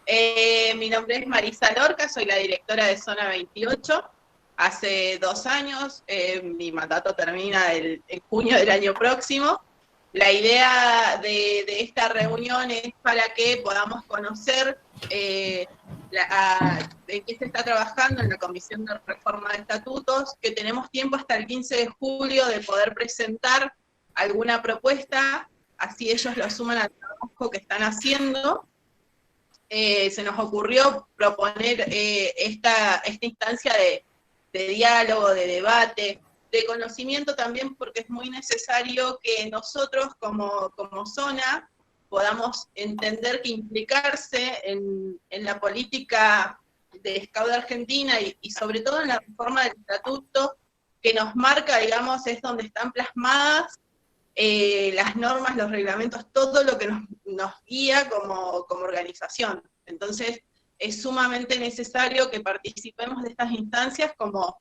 Mi nombre es Marisa Lorca, soy la directora de Zona 28. Hace 2 años, mi mandato termina en junio del año próximo. La idea de esta reunión es para que podamos conocer en qué se está trabajando en la Comisión de Reforma de Estatutos, que tenemos tiempo hasta el 15 de julio de poder presentar alguna propuesta, así ellos lo suman al trabajo que están haciendo. Se nos ocurrió proponer esta instancia de diálogo, de debate, de conocimiento también, porque es muy necesario que nosotros como zona podamos entender que implicarse en la política de Scout de Argentina y sobre todo en la reforma del estatuto que nos marca, digamos, es donde están plasmadas las normas, los reglamentos, todo lo que nos guía como organización. Entonces, es sumamente necesario que participemos de estas instancias como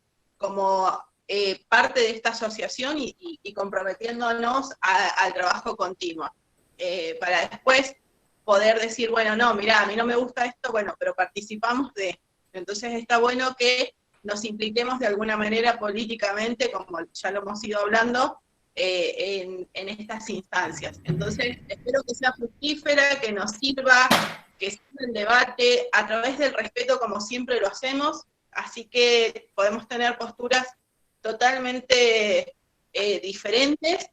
parte de esta asociación y comprometiéndonos al trabajo continuo. Para después poder decir, bueno, no, mirá, a mí no me gusta esto, bueno, pero participamos de. Entonces está bueno que nos impliquemos de alguna manera políticamente, como ya lo hemos ido hablando, en estas instancias. Entonces, espero que sea fructífera, que nos sirva, que sea el debate a través del respeto como siempre lo hacemos, así que podemos tener posturas totalmente diferentes,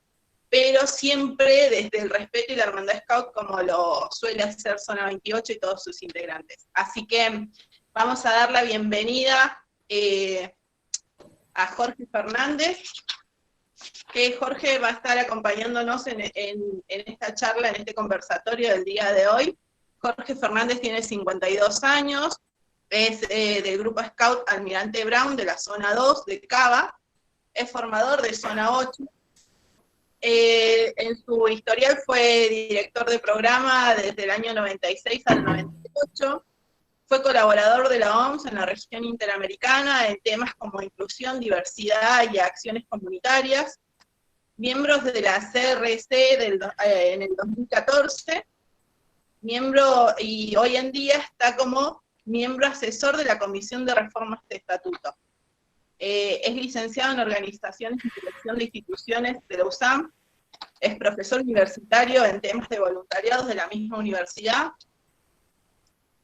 pero siempre desde el respeto y la hermandad Scout como lo suele hacer Zona 28 y todos sus integrantes. Así que vamos a dar la bienvenida a Jorge Fernández, que Jorge va a estar acompañándonos en esta charla, en este conversatorio del día de hoy. Jorge Fernández tiene 52 años, es del grupo Scout Almirante Brown de la zona 2 de Cava, es formador de zona 8. En su historial fue director de programa desde el año 96 al 98, fue colaborador de la OMS en la región interamericana en temas como inclusión, diversidad y acciones comunitarias, miembros de la CRC en el 2014, miembro y hoy en día está como miembro asesor de la Comisión de Reformas de Estatuto. Es licenciado en Organizaciones y Dirección de Instituciones de la USAM, es profesor universitario en temas de voluntariados de la misma universidad,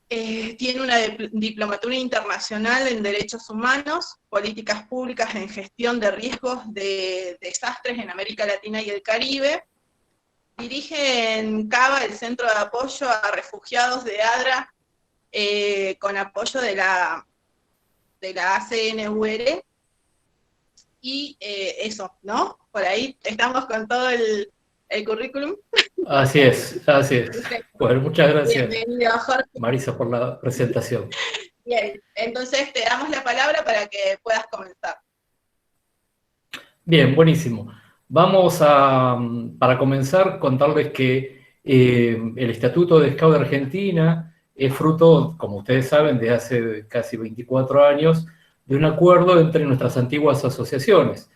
tiene una diplomatura internacional en Derechos Humanos, Políticas Públicas en Gestión de Riesgos de Desastres en América Latina y el Caribe, dirige en Cava el Centro de Apoyo a Refugiados de ADRA, con apoyo de la ACNUR, y eso, ¿no? Por ahí estamos con todo el currículum. Así es, así es. Bueno, muchas gracias, bienvenido, Jorge. Marisa, por la presentación. Bien, entonces te damos la palabra para que puedas comenzar. Bien, buenísimo. Vamos para comenzar, contarles que el Estatuto de Scout de Argentina es fruto, como ustedes saben, de hace casi 24 años, de un acuerdo entre nuestras antiguas asociaciones,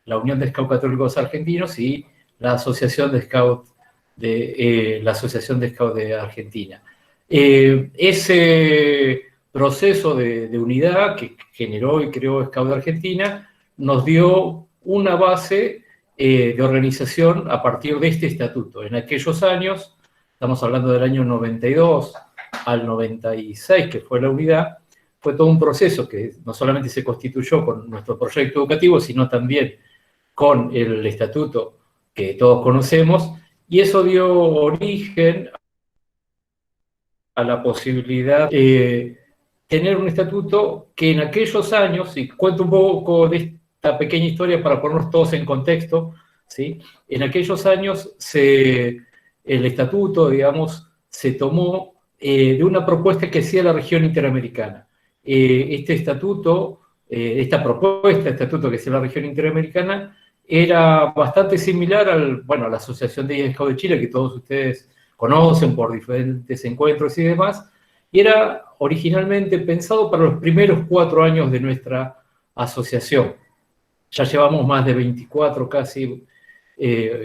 la Unión de Scout Católicos Argentinos y la Asociación de Scout de Argentina. Ese proceso de unidad que generó y creó Scout de Argentina nos dio una base de organización a partir de este estatuto. En aquellos años, estamos hablando del año 92 al 96, que fue la unidad, fue todo un proceso que no solamente se constituyó con nuestro proyecto educativo, sino también con el estatuto que todos conocemos, y eso dio origen a la posibilidad de tener un estatuto que en aquellos años, y cuento un poco de esta pequeña historia para ponernos todos en contexto, ¿sí? En aquellos años el estatuto, digamos, se tomó de una propuesta que hacía la región interamericana. Este estatuto, esta propuesta de estatuto que hacía la región interamericana, era bastante similar a la Asociación de Scout de Chile, que todos ustedes conocen por diferentes encuentros y demás, y era originalmente pensado para los primeros 4 años de nuestra asociación. Ya llevamos más de 24 casi,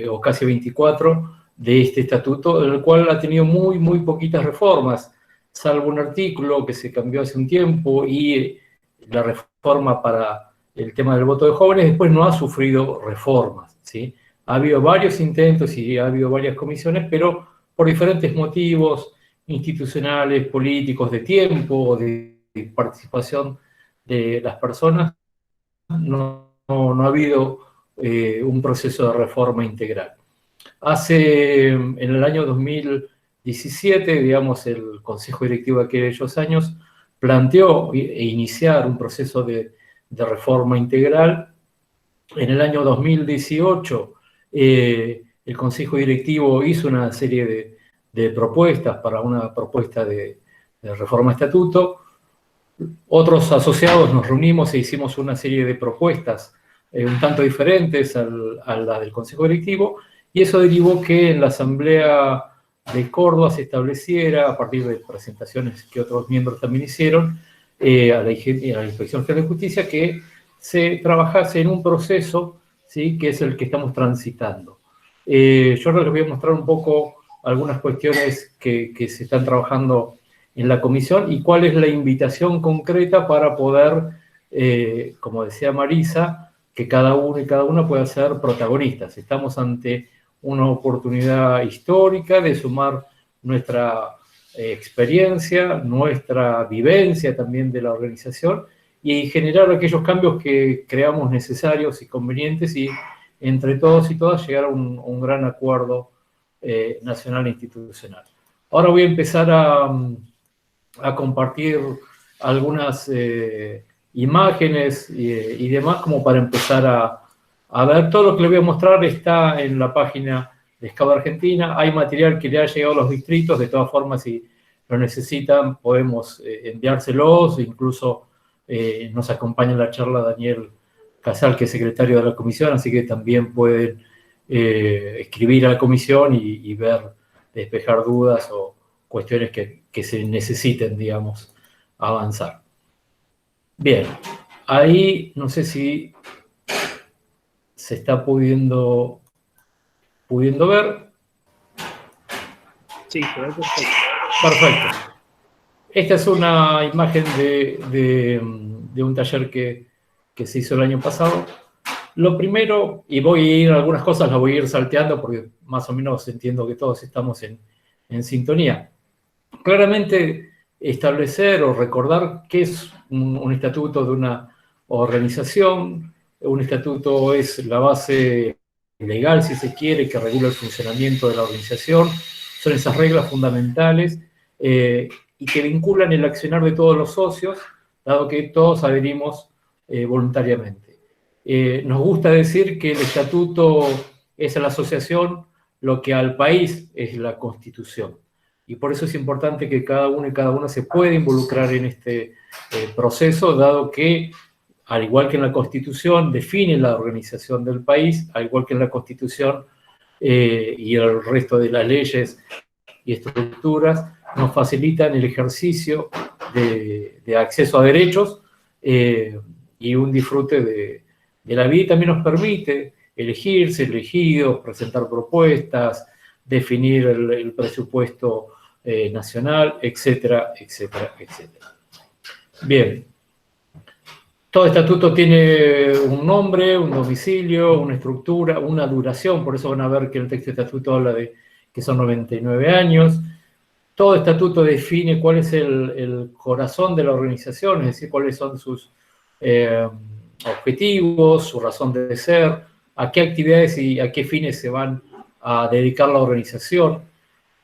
o casi 24 de este estatuto, el cual ha tenido muy, muy poquitas reformas. salvo un artículo que se cambió hace un tiempo y la reforma para el tema del voto de jóvenes, después no ha sufrido reformas, ¿sí? Ha habido varios intentos y ha habido varias comisiones, pero por diferentes motivos institucionales, políticos, de tiempo, de participación de las personas, no ha habido un proceso de reforma integral. En el año 2017, digamos, el Consejo Directivo de aquellos años planteó iniciar un proceso de reforma integral. En el año 2018, el Consejo Directivo hizo una serie de propuestas para una propuesta de reforma de estatuto. Otros asociados nos reunimos e hicimos una serie de propuestas un tanto diferentes a la del Consejo Directivo, y eso derivó que en la Asamblea de Córdoba se estableciera, a partir de presentaciones que otros miembros también hicieron, a la Inspección General de Justicia, que se trabajase en un proceso, ¿sí?, que es el que estamos transitando. Yo ahora les voy a mostrar un poco algunas cuestiones que se están trabajando en la comisión y cuál es la invitación concreta para poder, como decía Marisa, que cada uno y cada una pueda ser protagonistas. Estamos ante una oportunidad histórica de sumar nuestra experiencia, nuestra vivencia también de la organización y generar aquellos cambios que creamos necesarios y convenientes y entre todos y todas llegar a un gran acuerdo nacional e institucional. Ahora voy a empezar a compartir algunas imágenes y demás como para empezar a ver. Todo lo que les voy a mostrar está en la página de SCAUT Argentina. Hay material que le ha llegado a los distritos, de todas formas, si lo necesitan, podemos enviárselos. Incluso nos acompaña en la charla Daniel Casal, que es secretario de la comisión, así que también pueden escribir a la comisión y ver, despejar dudas o cuestiones que se necesiten, digamos, avanzar. Bien, ahí no sé si se está pudiendo ver. Sí, perfecto. Perfecto. Esta es una imagen de un taller que se hizo el año pasado. Lo primero, y voy a ir a algunas cosas, las voy a ir salteando porque más o menos entiendo que todos estamos en sintonía. Claramente establecer o recordar qué es un estatuto de una organización. Un estatuto es la base legal, si se quiere, que regula el funcionamiento de la organización. Son esas reglas fundamentales y que vinculan el accionar de todos los socios, dado que todos adherimos voluntariamente. Nos gusta decir que el estatuto es a la asociación lo que al país es la Constitución. Y por eso es importante que cada uno y cada una se pueda involucrar en este proceso, dado que, al igual que en la Constitución, define la organización del país, al igual que en la Constitución y el resto de las leyes y estructuras, nos facilitan el ejercicio de acceso a derechos y un disfrute de la vida, y también nos permite elegir, ser elegidos, presentar propuestas, definir el presupuesto nacional, etcétera, etcétera, etcétera. Bien. Todo estatuto tiene un nombre, un domicilio, una estructura, una duración, por eso van a ver que el texto de estatuto habla de que son 99 años. Todo estatuto define cuál es el corazón de la organización, es decir, cuáles son sus objetivos, su razón de ser, a qué actividades y a qué fines se van a dedicar la organización.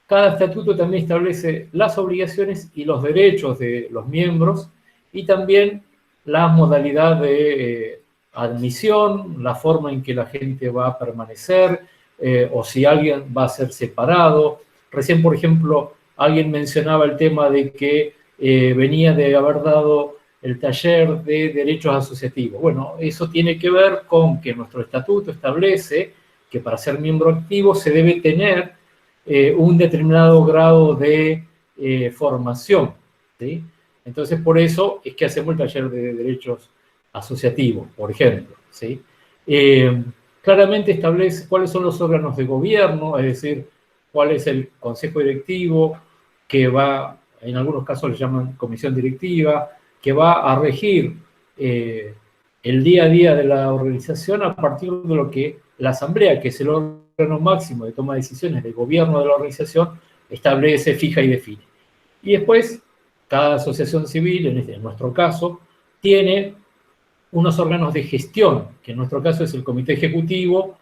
Cada estatuto también establece las obligaciones y los derechos de los miembros y también la modalidad de admisión, la forma en que la gente va a permanecer o si alguien va a ser separado. Recién, por ejemplo, alguien mencionaba el tema de que venía de haber dado el taller de derechos asociativos. Bueno, eso tiene que ver con que nuestro estatuto establece que para ser miembro activo se debe tener un determinado grado de formación, ¿sí? Entonces, por eso es que hacemos el taller de derechos asociativos, por ejemplo, ¿sí? Claramente establece cuáles son los órganos de gobierno, es decir, cuál es el consejo directivo que va en algunos casos le llaman comisión directiva, que va a regir el día a día de la organización a partir de lo que la asamblea, que es el órgano máximo de toma de decisiones del gobierno de la organización, establece, fija y define. Y después, cada asociación civil, en nuestro caso, tiene unos órganos de gestión, que en nuestro caso es el comité ejecutivo,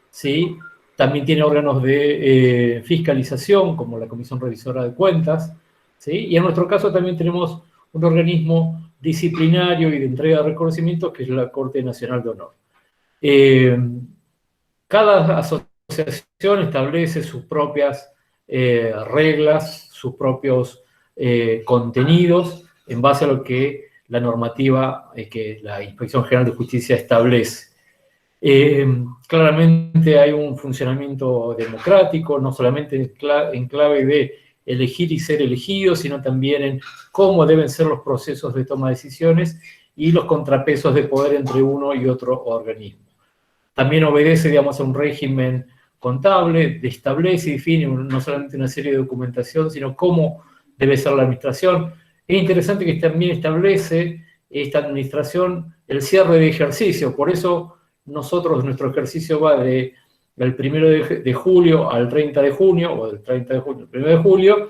¿sí? También tiene órganos de fiscalización, como la Comisión Revisora de Cuentas, ¿sí? Y en nuestro caso también tenemos un organismo disciplinario y de entrega de reconocimientos, que es la Corte Nacional de Honor. Cada asociación establece sus propias reglas, sus propios contenidos, en base a lo que la normativa que la Inspección General de Justicia establece. Claramente hay un funcionamiento democrático, no solamente en clave de elegir y ser elegido, sino también en cómo deben ser los procesos de toma de decisiones y los contrapesos de poder entre uno y otro organismo. También obedece, digamos, a un régimen contable, establece y define no solamente una serie de documentación, sino cómo debe ser la administración. Es interesante que también establece esta administración el cierre de ejercicio, por eso nuestro ejercicio va del 1 de julio al 30 de junio, o del 30 de junio al 1 de julio,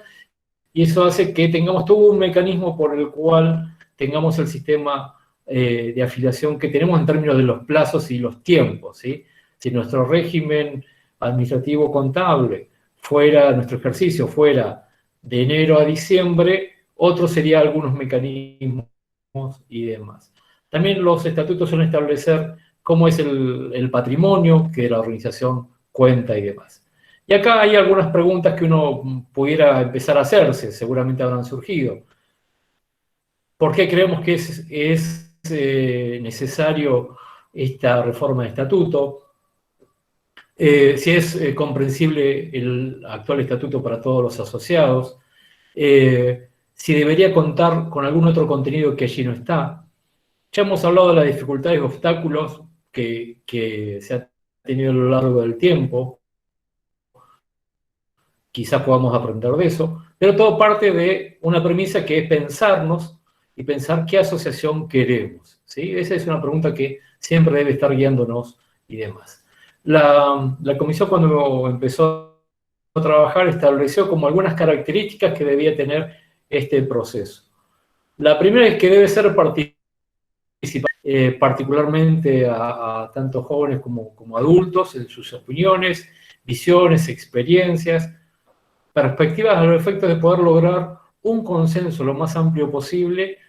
y eso hace que tengamos todo un mecanismo por el cual tengamos el sistema de afiliación que tenemos en términos de los plazos y los tiempos, ¿sí? Si nuestro régimen administrativo contable nuestro ejercicio fuera de enero a diciembre, otro sería algunos mecanismos y demás. También los estatutos suelen establecer cómo es el patrimonio que la organización cuenta y demás. Y acá hay algunas preguntas que uno pudiera empezar a hacerse, seguramente habrán surgido. ¿Por qué creemos que es necesario esta reforma de estatuto? Si es comprensible el actual estatuto para todos los asociados, si debería contar con algún otro contenido que allí no está. Ya hemos hablado de las dificultades y obstáculos que se han tenido a lo largo del tiempo. Quizás podamos aprender de eso, pero todo parte de una premisa que es pensarnos y pensar qué asociación queremos, ¿sí? Esa es una pregunta que siempre debe estar guiándonos y demás. La comisión, cuando empezó a trabajar, estableció como algunas características que debía tener este proceso. La primera es que debe ser particularmente a tanto jóvenes como adultos en sus opiniones, visiones, experiencias, perspectivas a los efectos de poder lograr un consenso lo más amplio posible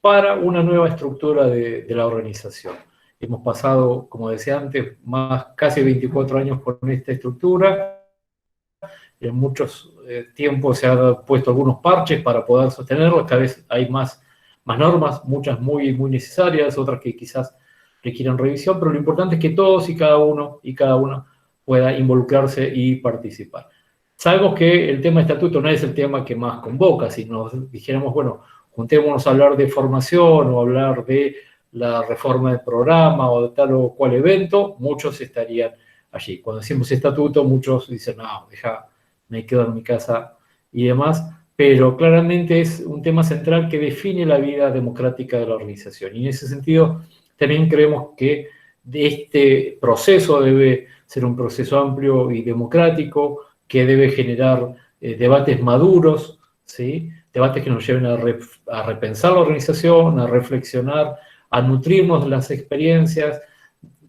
para una nueva estructura de la organización. Hemos pasado, como decía antes, casi 24 años con esta estructura. En muchos tiempos se han puesto algunos parches para poder sostenerlo. Cada vez hay más normas, muchas muy necesarias, otras que quizás requieran revisión, pero lo importante es que todos y cada una pueda involucrarse y participar. Sabemos que el tema de estatuto no es el tema que más convoca. Si nos dijéramos, bueno, juntémonos a hablar de formación o hablar de la reforma del programa o de tal o cual evento, muchos estarían allí. Cuando decimos estatuto, muchos dicen, no, me quedo en mi casa y demás, pero claramente es un tema central que define la vida democrática de la organización. Y en ese sentido, también creemos que este proceso debe ser un proceso amplio y democrático, que debe generar debates maduros, ¿sí? Debates que nos lleven a repensar la organización, a reflexionar, a nutrirnos de las experiencias.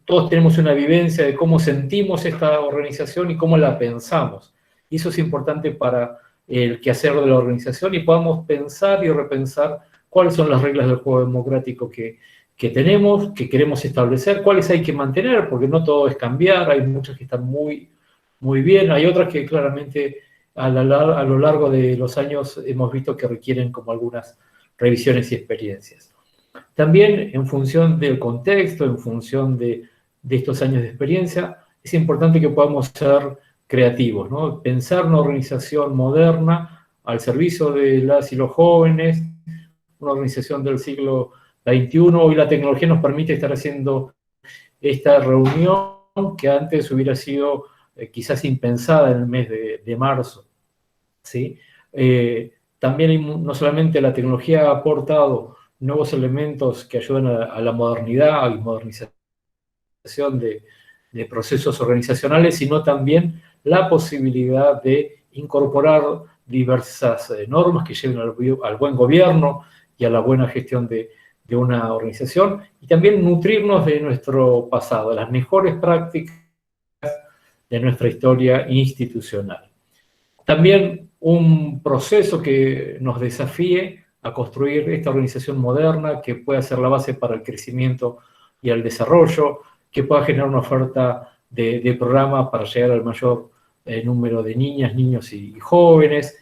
Todos tenemos una vivencia de cómo sentimos esta organización y cómo la pensamos. Y eso es importante para el quehacer de la organización y podamos pensar y repensar cuáles son las reglas del juego democrático que tenemos, que queremos establecer, cuáles hay que mantener, porque no todo es cambiar, hay muchas que están muy bien, hay otras que claramente a lo largo de los años hemos visto que requieren como algunas revisiones y experiencias. También en función del contexto, en función de estos años de experiencia, es importante que podamos ser creativos, ¿no? Pensar una organización moderna al servicio de las y los jóvenes, una organización del siglo XXI. Hoy la tecnología nos permite estar haciendo esta reunión que antes hubiera sido quizás impensada en el mes de marzo, ¿sí? También no solamente la tecnología ha aportado nuevos elementos que ayudan a la modernidad y modernización de procesos organizacionales, sino también la posibilidad de incorporar diversas normas que lleven al buen gobierno y a la buena gestión de una organización, y también nutrirnos de nuestro pasado, de las mejores prácticas de nuestra historia institucional. También un proceso que nos desafíe a construir esta organización moderna que pueda ser la base para el crecimiento y el desarrollo, que pueda generar una oferta de programa para llegar al mayor número de niñas, niños y jóvenes.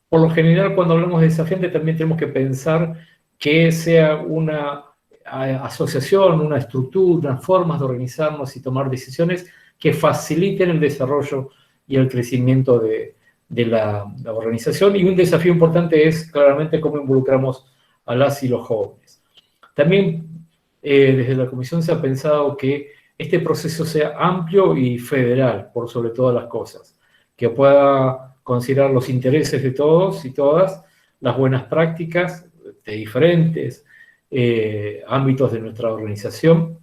Por lo general, cuando hablamos de desafiante, también tenemos que pensar que sea una asociación, una estructura, unas formas de organizarnos y tomar decisiones que faciliten el desarrollo y el crecimiento de la organización. Y un desafío importante es claramente cómo involucramos a las y los jóvenes. También desde la Comisión se ha pensado que este proceso sea amplio y federal, por sobre todas las cosas, que pueda considerar los intereses de todos y todas, las buenas prácticas de diferentes ámbitos de nuestra organización,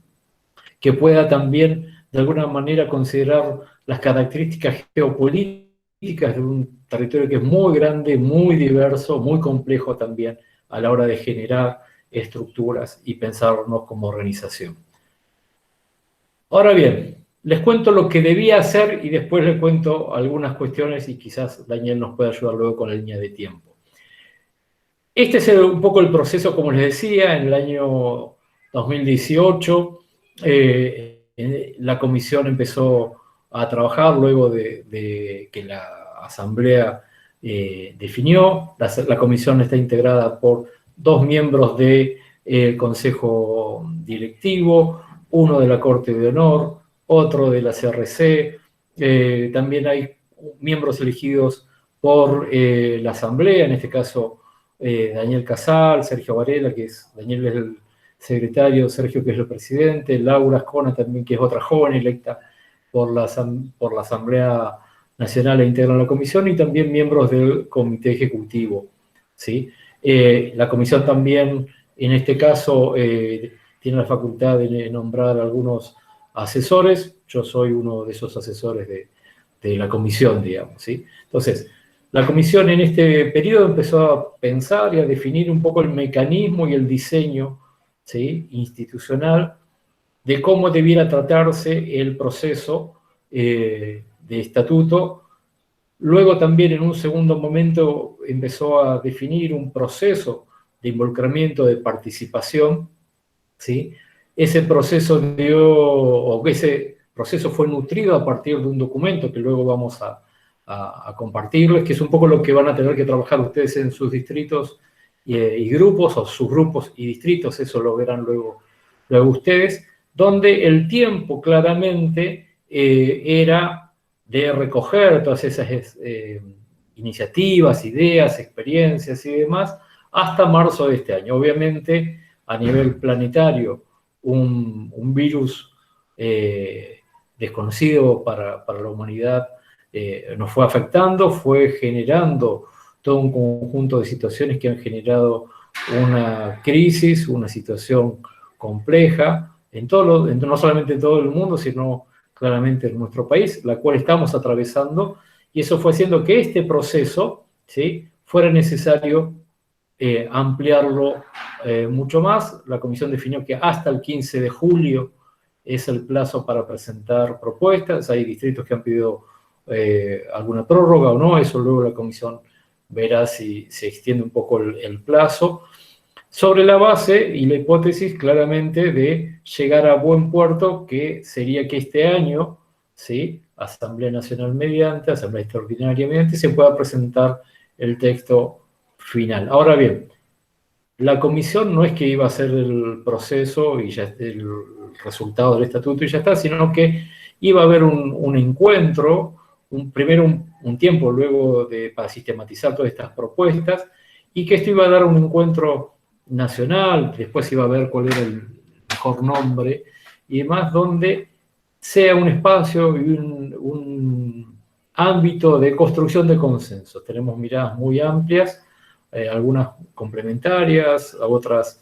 que pueda también de alguna manera considerar las características geopolíticas de un territorio que es muy grande, muy diverso, muy complejo también a la hora de generar estructuras y pensarnos como organización. Ahora bien, les cuento lo que debía hacer y después les cuento algunas cuestiones y quizás Daniel nos pueda ayudar luego con la línea de tiempo. Este es un poco el proceso, como les decía, en el año 2018 la comisión empezó a trabajar luego de que la asamblea definió. La comisión está integrada por 2 miembros del consejo directivo, uno de la Corte de Honor, otro de la CRC, también hay miembros elegidos por la asamblea, en este caso Daniel Casal, Sergio Varela, Daniel es el secretario, Sergio que es el presidente, Laura Ascona también, que es otra joven electa por la Asamblea Nacional e integra la comisión, y también miembros del comité ejecutivo, ¿sí? La comisión también, en este caso, tiene la facultad de nombrar algunos asesores. Yo soy uno de esos asesores de la comisión, digamos, ¿sí? Entonces, la comisión en este periodo empezó a pensar y a definir un poco el mecanismo y el diseño, ¿sí?, institucional de cómo debiera tratarse el proceso de estatuto. Luego también en un segundo momento empezó a definir un proceso de involucramiento, de participación, ¿sí? Ese proceso fue nutrido a partir de un documento que luego vamos a compartirles, que es un poco lo que van a tener que trabajar ustedes en sus distritos y grupos, o subgrupos y distritos, eso lo verán luego ustedes, donde el tiempo claramente era de recoger todas esas iniciativas, ideas, experiencias y demás, hasta marzo de este año. Obviamente, a nivel planetario, un virus desconocido para la humanidad nos fue afectando, fue generando todo un conjunto de situaciones que han generado una crisis, una situación compleja, no solamente en todo el mundo, sino claramente en nuestro país, la cual estamos atravesando, y eso fue haciendo que este proceso, ¿sí?, fuera necesario ampliarlo mucho más. La comisión definió que hasta el 15 de julio es el plazo para presentar propuestas. Hay distritos que han pedido alguna prórroga o no, eso luego la comisión verá si se extiende un poco el plazo, sobre la base y la hipótesis claramente de llegar a buen puerto, que sería que este año, ¿sí?, Asamblea Nacional mediante, Asamblea Extraordinaria mediante, se pueda presentar el texto final. Ahora bien, la comisión no es que iba a hacer el proceso y ya el resultado del estatuto y ya está, sino que iba a haber un encuentro, primero un tiempo luego para sistematizar todas estas propuestas, y que esto iba a dar un encuentro nacional, después iba a ver cuál era el mejor nombre y demás, donde sea un espacio y un ámbito de construcción de consenso. Tenemos miradas muy amplias, algunas complementarias, otras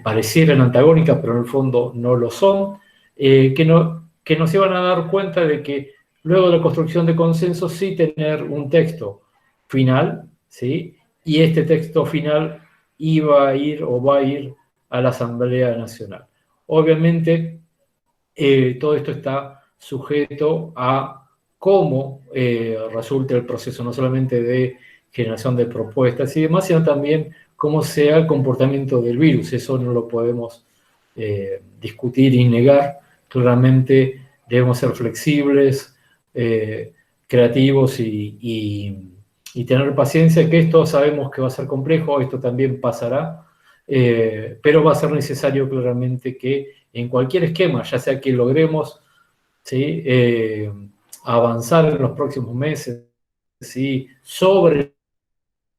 parecieran antagónicas, pero en el fondo no lo son, que nos iban a dar cuenta de que luego de la construcción de consenso sí tener un texto final, ¿sí? Y este texto final iba a ir o va a ir a la Asamblea Nacional. Obviamente, todo esto está sujeto a cómo resulte el proceso, no solamente de generación de propuestas y demás, sino también cómo sea el comportamiento del virus. Eso no lo podemos discutir y negar. Claramente debemos ser flexibles, creativos y tener paciencia, que esto sabemos que va a ser complejo, esto también pasará, pero va a ser necesario claramente que en cualquier esquema, ya sea que logremos, ¿sí? Avanzar en los próximos meses, ¿sí? Sobre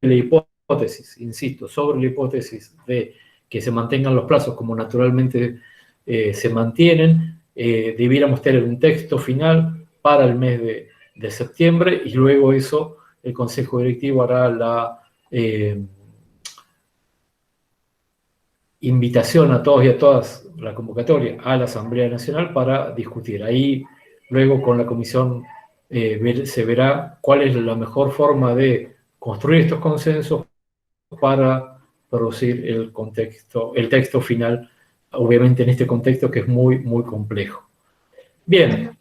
la hipótesis, insisto, sobre la hipótesis de que se mantengan los plazos como naturalmente se mantienen, debiéramos tener un texto final para el mes de septiembre y luego eso el Consejo Directivo hará la invitación a todos y a todas, la convocatoria a la Asamblea Nacional para discutir. Ahí luego con la comisión se verá cuál es la mejor forma de construir estos consensos para producir el texto final, obviamente en este contexto que es muy, muy complejo. Bien,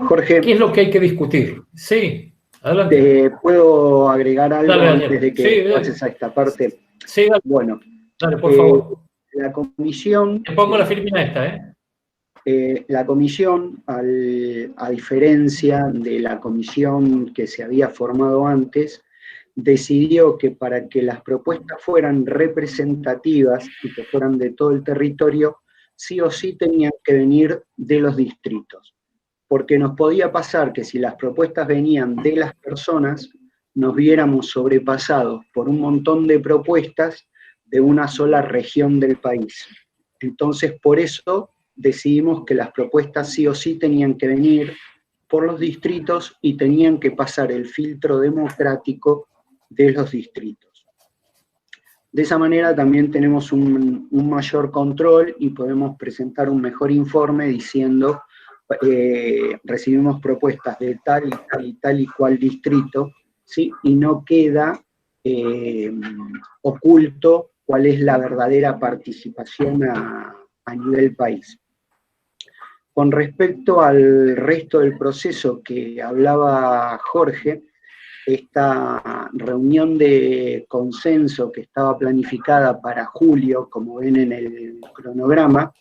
Jorge, ¿qué es lo que hay que discutir? Sí, adelante. ¿puedo agregar algo Dale, antes de que sí, pases a esta parte? Sí, dale. Bueno, Dale, por favor. la comisión... Te pongo la filmina esta, ¿eh? La comisión, a diferencia de la comisión que se había formado antes, decidió que para que las propuestas fueran representativas y que fueran de todo el territorio, sí o sí tenían que venir de los distritos. Porque nos podía pasar que si las propuestas venían de las personas, nos viéramos sobrepasados por un montón de propuestas de una sola región del país. Entonces, por eso decidimos que las propuestas sí o sí tenían que venir por los distritos y tenían que pasar el filtro democrático de los distritos. De esa manera también tenemos un mayor control y podemos presentar un mejor informe diciendo recibimos propuestas de tal y tal y tal y cual distrito, ¿sí? Y no queda oculto cuál es la verdadera participación a nivel país. Con respecto al resto del proceso que hablaba Jorge, esta reunión de consenso que estaba planificada para julio, como ven en el cronograma,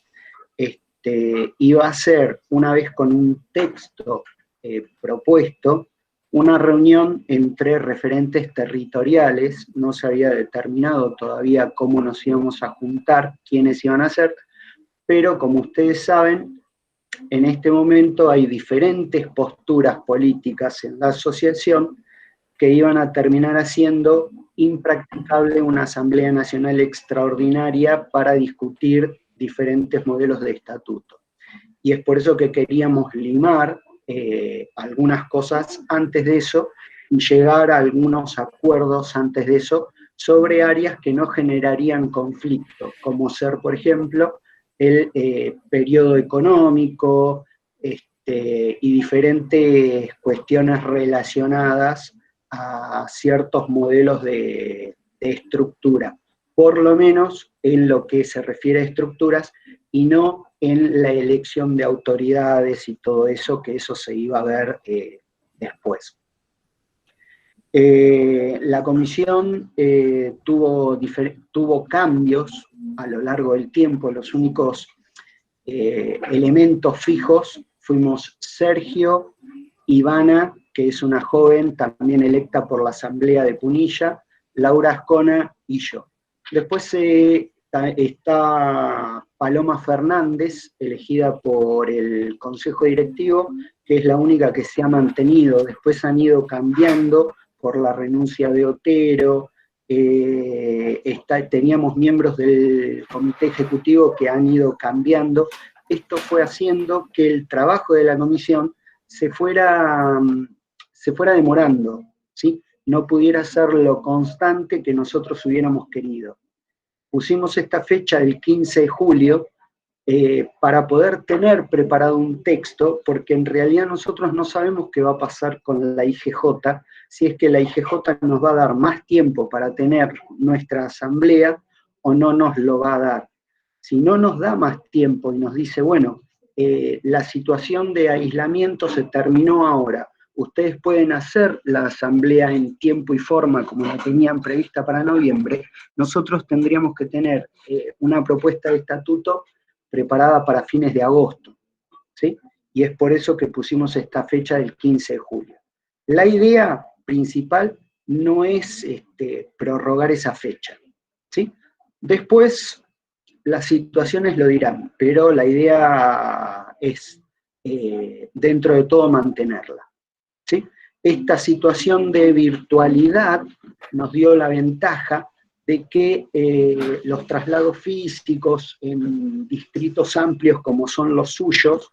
iba a ser, una vez con un texto propuesto, una reunión entre referentes territoriales. No se había determinado todavía cómo nos íbamos a juntar, quiénes iban a ser, pero como ustedes saben, en este momento hay diferentes posturas políticas en la asociación que iban a terminar haciendo impracticable una Asamblea Nacional extraordinaria para discutir diferentes modelos de estatuto. Y es por eso que queríamos limar algunas cosas antes de eso y llegar a algunos acuerdos antes de eso sobre áreas que no generarían conflicto, como ser, por ejemplo, el periodo económico y diferentes cuestiones relacionadas a ciertos modelos de estructura, por lo menos en lo que se refiere a estructuras y no en la elección de autoridades y todo eso, que eso se iba a ver después. La comisión tuvo cambios a lo largo del tiempo. Los únicos elementos fijos fuimos Sergio, Ivana, que es una joven también electa por la Asamblea de Punilla, Laura Ascona y yo. Después está Paloma Fernández, elegida por el Consejo Directivo, que es la única que se ha mantenido. Después han ido cambiando por la renuncia de Otero. Teníamos miembros del Comité Ejecutivo que han ido cambiando. Esto fue haciendo que el trabajo de la comisión se fuera se fuera demorando, ¿sí? No pudiera ser lo constante que nosotros hubiéramos querido. Pusimos esta fecha del 15 de julio para poder tener preparado un texto, porque en realidad nosotros no sabemos qué va a pasar con la IGJ, si es que la IGJ nos va a dar más tiempo para tener nuestra asamblea o no nos lo va a dar. Si no nos da más tiempo y nos dice, bueno, la situación de aislamiento se terminó ahora, ustedes pueden hacer la asamblea en tiempo y forma como la tenían prevista para noviembre, nosotros tendríamos que tener una propuesta de estatuto preparada para fines de agosto, ¿sí? Y es por eso que pusimos esta fecha del 15 de julio. La idea principal no es prorrogar esa fecha, ¿sí? Después las situaciones lo dirán, pero la idea es, dentro de todo, mantenerla, ¿sí? Esta situación de virtualidad nos dio la ventaja de que los traslados físicos en distritos amplios como son los suyos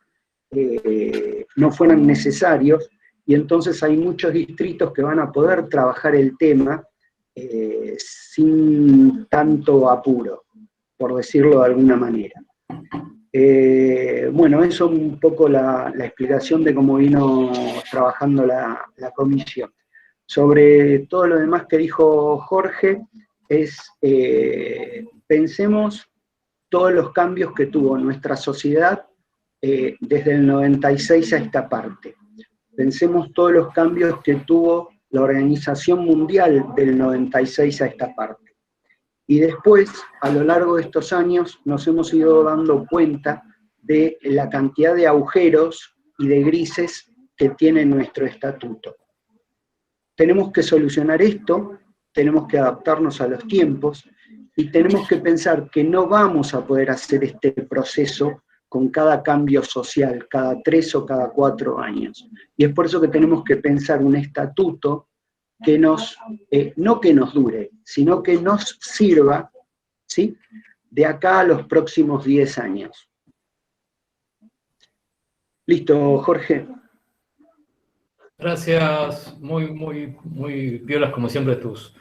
no fueran necesarios, y entonces hay muchos distritos que van a poder trabajar el tema sin tanto apuro, por decirlo de alguna manera. Bueno, eso un poco la explicación de cómo vino trabajando la comisión. Sobre todo lo demás que dijo Jorge, pensemos todos los cambios que tuvo nuestra sociedad desde el 96 a esta parte. Pensemos todos los cambios que tuvo la Organización Mundial del 96 a esta parte. Y después, a lo largo de estos años, nos hemos ido dando cuenta de la cantidad de agujeros y de grises que tiene nuestro estatuto. Tenemos que solucionar esto, tenemos que adaptarnos a los tiempos, y tenemos que pensar que no vamos a poder hacer este proceso con cada cambio social, cada 3 o cada 4 años. Y es por eso que tenemos que pensar un estatuto que nos, no que nos dure, sino que nos sirva, ¿sí?, de acá a los próximos 10 años. Listo, Jorge. Gracias, muy violas como siempre tus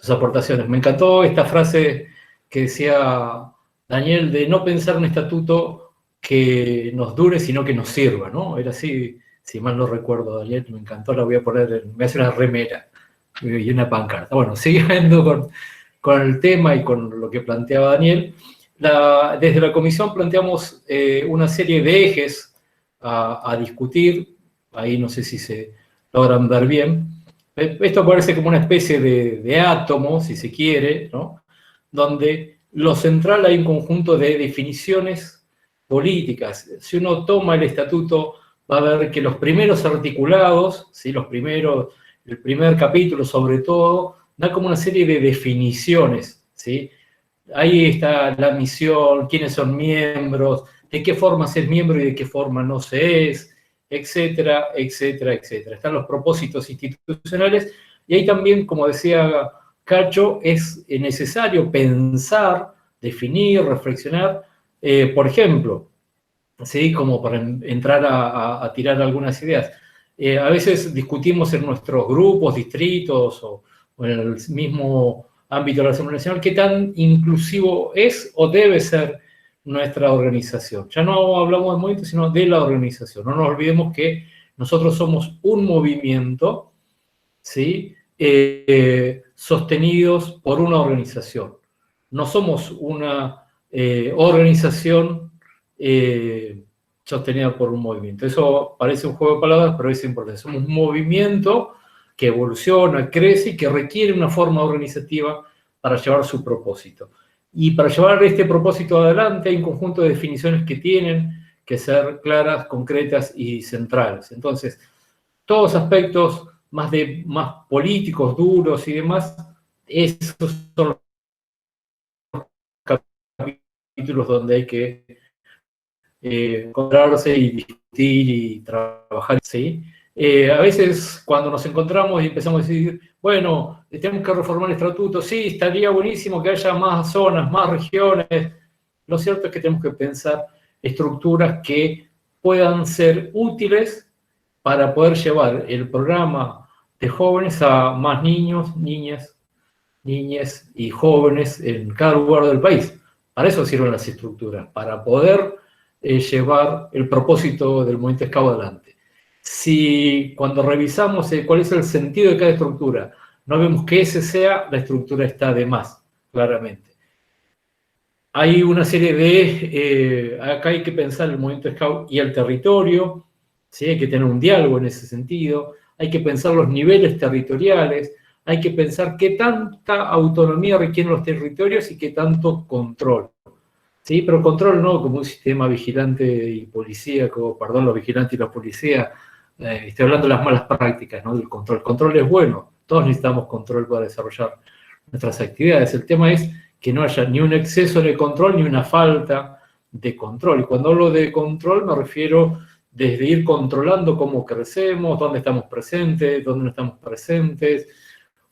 aportaciones. Me encantó esta frase que decía Daniel de no pensar un estatuto que nos dure, sino que nos sirva, ¿no? Era así, si mal no recuerdo, Daniel, me encantó, la voy a poner, me hace una remera y una pancarta. Bueno, siguiendo con el tema y con lo que planteaba Daniel, desde la comisión planteamos una serie de ejes a discutir, ahí no sé si se logran ver bien. Esto parece como una especie de átomo, si se quiere, ¿no?, donde lo central hay un conjunto de definiciones políticas. Si uno toma el estatuto, va a ver que los primeros articulados, ¿sí?, el primer capítulo sobre todo, da como una serie de definiciones, ¿sí? Ahí está la misión, quiénes son miembros, de qué forma se es miembro y de qué forma no se es, etcétera, etcétera, etcétera. Están los propósitos institucionales, y ahí también, como decía Cacho, es necesario pensar, definir, reflexionar, por ejemplo, ¿sí?, como para entrar a tirar algunas ideas. A veces discutimos en nuestros grupos, distritos o en el mismo ámbito de la Asamblea Nacional qué tan inclusivo es o debe ser nuestra organización. Ya no hablamos de movimiento, sino de la organización. No nos olvidemos que nosotros somos un movimiento, ¿sí?, sostenidos por una organización. No somos una organización sostenida por un movimiento. Eso parece un juego de palabras, pero es importante. Somos un movimiento que evoluciona, crece y que requiere una forma organizativa para llevar su propósito. Y para llevar este propósito adelante hay un conjunto de definiciones que tienen que ser claras, concretas y centrales. Entonces, todos aspectos más políticos, duros y demás, esos son los capítulos donde hay que encontrarse y discutir y trabajar, ¿sí? A veces cuando nos encontramos y empezamos a decir, bueno, tenemos que reformar el estatuto, sí, estaría buenísimo que haya más zonas, más regiones. Lo cierto es que tenemos que pensar estructuras que puedan ser útiles para poder llevar el programa de jóvenes a más niños, niñas y jóvenes en cada lugar del país. Para eso sirven las estructuras, para poder llevar el propósito del movimiento Scout adelante. Si cuando revisamos cuál es el sentido de cada estructura, no vemos que ese sea, la estructura está de más, claramente. Hay una serie de... acá hay que pensar el movimiento Scout y el territorio, ¿sí? Hay que tener un diálogo en ese sentido, hay que pensar los niveles territoriales, hay que pensar qué tanta autonomía requieren los territorios y qué tanto control. ¿Sí? Pero control no como un sistema vigilante y policíaco, perdón, los vigilantes y los policías, estoy hablando de las malas prácticas, ¿no? Del control. El control es bueno, todos necesitamos control para desarrollar nuestras actividades. El tema es que no haya ni un exceso de control ni una falta de control. Y cuando hablo de control me refiero desde ir controlando cómo crecemos, dónde estamos presentes, dónde no estamos presentes,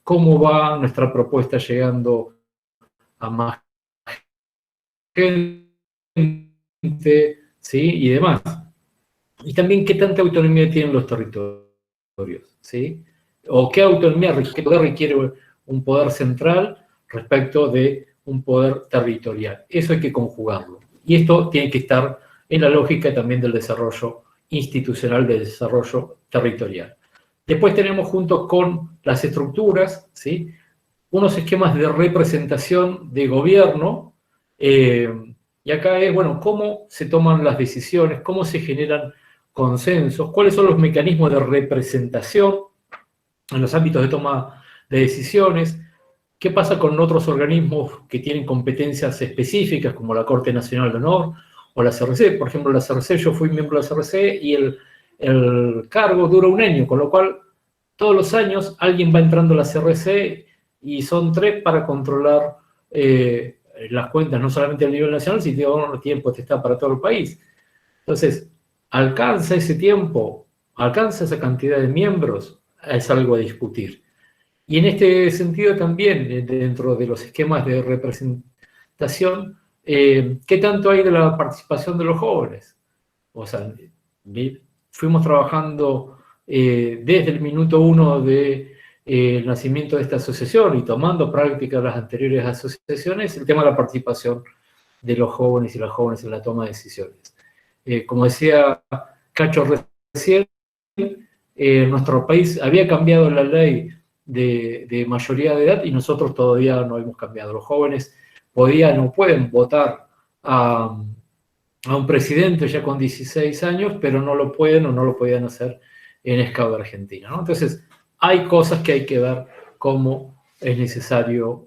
cómo va nuestra propuesta llegando a más gente, ¿sí? Y demás. Y también qué tanta autonomía tienen los territorios, ¿sí? O qué autonomía, qué poder requiere un poder central respecto de un poder territorial. Eso hay que conjugarlo. Y esto tiene que estar en la lógica también del desarrollo institucional, del desarrollo territorial. Después tenemos junto con las estructuras, ¿sí? Unos esquemas de representación de gobierno, y acá es, bueno, cómo se toman las decisiones, cómo se generan consensos, cuáles son los mecanismos de representación en los ámbitos de toma de decisiones, qué pasa con otros organismos que tienen competencias específicas, como la Corte Nacional de Honor o la CRC. Por ejemplo, la CRC, yo fui miembro de la CRC y el cargo dura un año, con lo cual todos los años alguien va entrando a la CRC y son 3 para controlar las cuentas, no solamente a nivel nacional, sino tiene potestad para todo el país. Entonces, ¿alcanza ese tiempo? ¿Alcanza esa cantidad de miembros? Es algo a discutir. Y en este sentido también, dentro de los esquemas de representación, ¿qué tanto hay de la participación de los jóvenes? O sea, fuimos trabajando desde el minuto 1 del nacimiento de esta asociación y tomando práctica de las anteriores asociaciones, el tema de la participación de los jóvenes y las jóvenes en la toma de decisiones. Como decía Cacho recién, nuestro país había cambiado la ley de mayoría de edad y nosotros todavía no hemos cambiado. Los jóvenes podían o pueden votar a un presidente ya con 16 años, pero no lo pueden o no lo podían hacer en Scout de Argentina, ¿no? Entonces, hay cosas que hay que ver cómo es necesario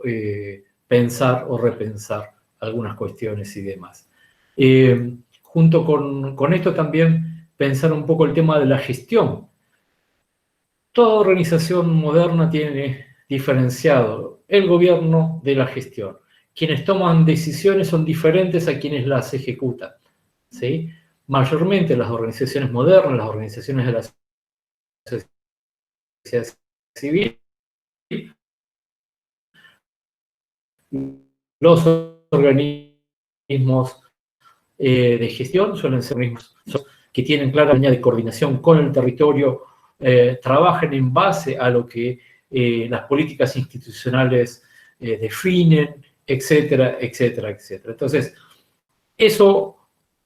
pensar o repensar algunas cuestiones y demás. Junto con esto también pensar un poco el tema de la gestión. Toda organización moderna tiene diferenciado el gobierno de la gestión. Quienes toman decisiones son diferentes a quienes las ejecutan, ¿sí? Mayormente las organizaciones modernas, las organizaciones de la sociedad civil, los organismos de gestión suelen ser organismos que tienen clara línea de coordinación con el territorio, trabajan en base a lo que las políticas institucionales definen, etcétera, etcétera, etcétera. Entonces, eso,